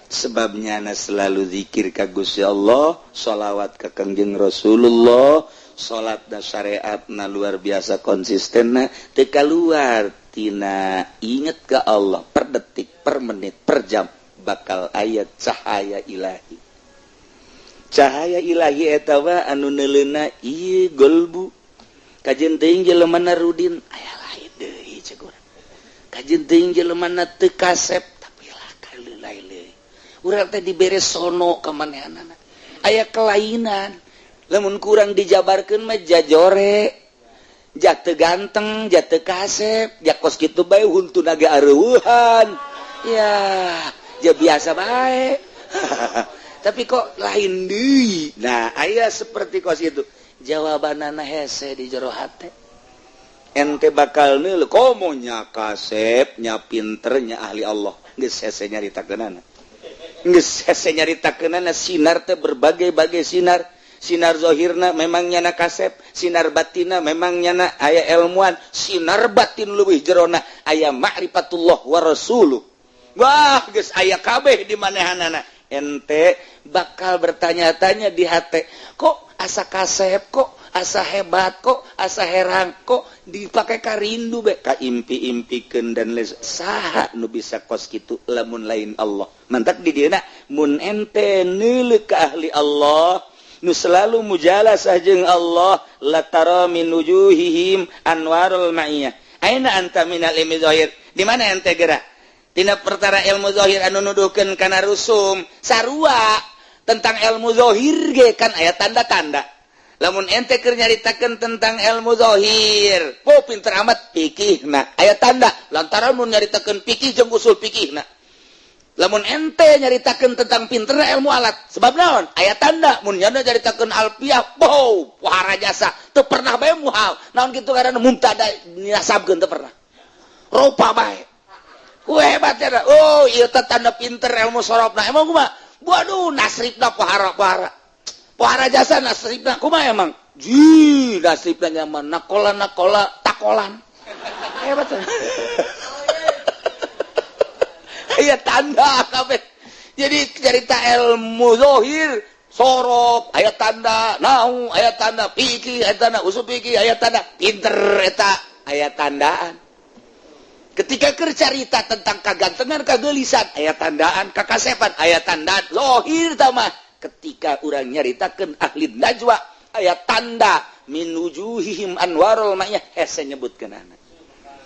sebabnya na selalu zikir ka Gusti Allah sholawat ka Kangjeng Rasulullah salat da syariat na luar biasa konsistenna teu kaluar tina inget ka Allah per detik per menit per jam bakal aya cahaya ilahi eta wa anu neuleuna ieu golbu kajen teuing jeleumana rudin aya lain deui ceuk urang kajen teuing jeleumana teu kasep tapi lah lain urang teh dibere sono ka manehanana aya kelainan lamun kurang dijabarkeun mah jajore jateu ganteng jateu kasep jakos kitu bae huntuna ge areueuhan ya ja biasa bae tapi kok lain deui nah aya seperti kos itu jawabanana hese di jero hate ente bakal neuleuh komo nya kasep nya pinter nya ahli Allah geus hese nyaritakeunana geus hese nyaritakeunana sinar teh berbagai-bagai sinar zahirna memang nyana kasep sinar batinna memang nyana aya ilmuan sinar batin leuwih jerona aya ma'rifatullah wa rasuluh wah geus aya kabeh di manehanana ente bakal bertanya-tanya di hate kok asa kasep kok asa hebat kok asa herang kok dipake ka rindu be ka impi-impikeun dan saha nu bisa kos kitu lamun lain Allah mantap di dieuna mun ente neuleuh ka ahli Allah nu selalu mujalasah jeung Allah latara min wujuhihim anwarul ma'iyah aina anta minal ilmi zahir di mana ente gerak tina perkara ilmu zahir anu nuduhkeun kana rusum sarua tentang ilmu zahir ge kan aya tanda-tanda lamun ente keur nyaritakeun tentang ilmu zahir po pinter amat fikihna aya tanda lantaran mun nyaritakeun fikih jeung usul fikihna lamun ente nyaritakeun tentang pinter ilmu alat sebab naon aya tanda mun nyaritakeun alfiah bow wahara jasa teu pernah bae muhal naon kitu ngaranna mubtada nasabkeun teu pernah rupa bae ku hebat ya oh ieu teh tanda pinter ilmu sorobna emang kumaha waduh nasribna pohara jasa nasribna kumaha emang ji nasribna nyaman nakola takolan hebat aya tanda kabeh jadi cerita ilmu zahir sorob aya tanda nahu aya tanda fikih aya tanda usul fikih aya tanda pinter eta aya tandaan ketika kercarita tentang kagantengan kagelisan aya tandaan kakasepan aya tandaan lohir tamah ketika urang nyaritakeun ahli najwa aya tanda min wujuhihim anwarul ma'iyah hese nyebutkeun anak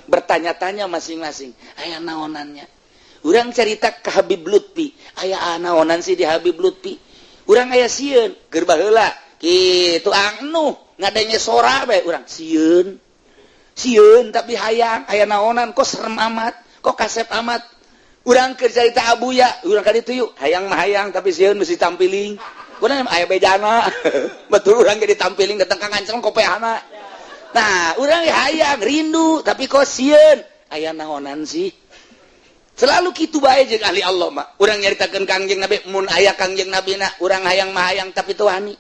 bertanya-tanya masing-masing aya naonannya urang cerita ka Habib Lutfi aya naonan sih di Habib Lutfi urang aya sieun keur baheula kitu anu ngadenge sora bae urang sieun tapi hayang aya naonan kok serem amat kok kasep amat urang keur carita abuya urang ka ditu yuk hayang mah hayang tapi sieun mesti tampiling kurang aya bejana betul urang ge ditampiling datang ka nganceng kopeana nah urang hayang rindu tapi kok sieun aya naonan sih selalu kitu bae jeung ahli Allah mah urang nyaritakeun Kangjeng Nabi mun aya Kangjeng Nabi na urang hayang mah hayang tapi teu wani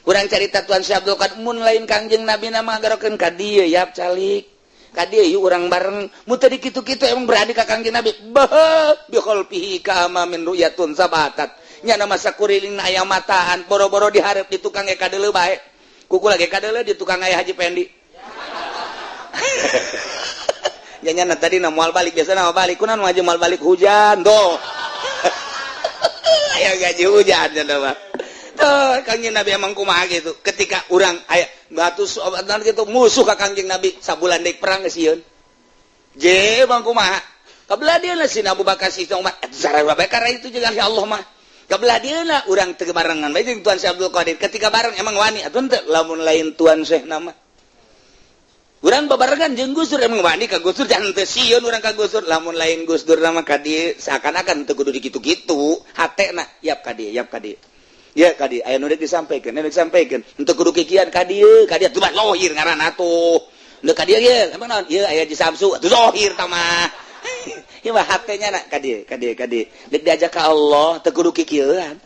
urang carita Tuan Syekh Abdul Qadir mun lain Kangjeng Nabi na manggarokeun ka dieu yap calik ka dieu yuk urang bareng mun teu kitu-kitu emang beradi ka Kangjeng Nabi bah bi khalfihi ka ama min ru'yatun sabatat nya masa kuriling aya mataan boro-boro dihareup di tukang ge kadeuleu bae kuku lagi kadeuleu di tukang aya Haji Pendi nyanya tadi na moal balik biasana moal balik kunaon aja moal balik hujan doh aya gaji hujan cenah mah tuh Kangjeng Nabi emang kumaha gitu ketika urang aya batu sobat gitu musuh ka Kangjeng Nabi sabulan deuk perang geus sieun je bang kumaha kabelah dieuna si Abu Bakar si Umar sareng bae karena itu jeung ahli Allah mah kabelah dieuna urang teu barengan bae jeung Tuan Syekh Abdul Qadir ketika bareng emang wani atuh teu lamun lain Tuan Syekh nama urang babarengan jeung Gus Dur emang wani ka Gus Dur jangan teu sieun urang ka Gus Dur lamun lain Gus Dur nama ka dieu seakan-akan teu kudu dikitu-kitu hatena yap ka dieu ya kadi aya nu disampaikan untuk kudu kikian kadi atuh mah lohir ngaranna atuh nu kadi ye emang naon ieu aya di Samsu atuh lohir tah mah ieu mah hatenya na kadi deuk diajak ka Allah teu kudu kikieun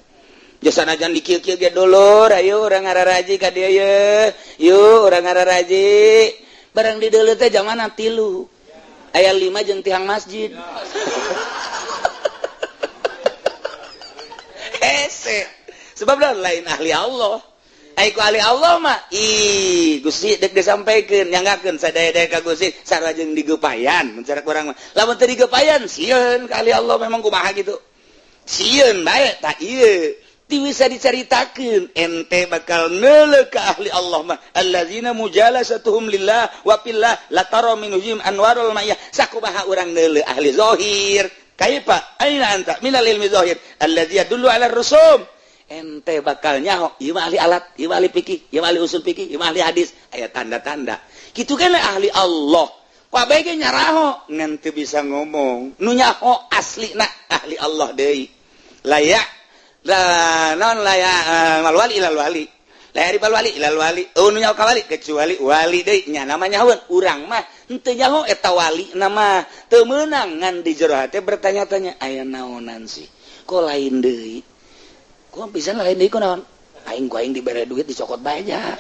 jasa najan dikieu-kieu ge dulur ayo urang ngararaji ka dieu ye yuk urang ngararaji barang di deuleu teh jamana 3 aya 5 jeung tiang masjid hese sebab lain ahli Allah aiku ahli Allah mah Gusti dek disampaikeun nyanggakeun sadaya-daya ka Gusti sarua jeung digepayan mencarak urang mah lamun teu digepayan sieun ka ahli Allah memang kumaha gitu sieun bae tah ieu ti bisa dicaritakeun ente bakal neuleuh ka ahli Allah mah allazina mujalasatuhum lillah wa fillah la tara minhum anwarul ma'iyah sakumaha urang neuleuh ahli zahir kaifa aina anta minal ilmi zahir allazi yadullu ala rusum ente bakal nyaho ieu ahli alat ieu ahli fikih ieu ahli usul fikih ieu ahli hadis aya tanda-tanda kitu kan ahli Allah pabe ge nyaraho ngan teu bisa ngomong nu nyaho aslina ahli Allah deui layak non layak malwali ilal wali layak ribal wali ilal wali nu nyaho ka wali kecuali wali deui nya namanya nyahoeun urang mah henteu nyaho eta wali nama teu meunang ngan di jero hate bertanya-tanya aya naonan sih kok lain deui kok bisa lain deui kunaon aing ku aing dibere duit dicokot bae aja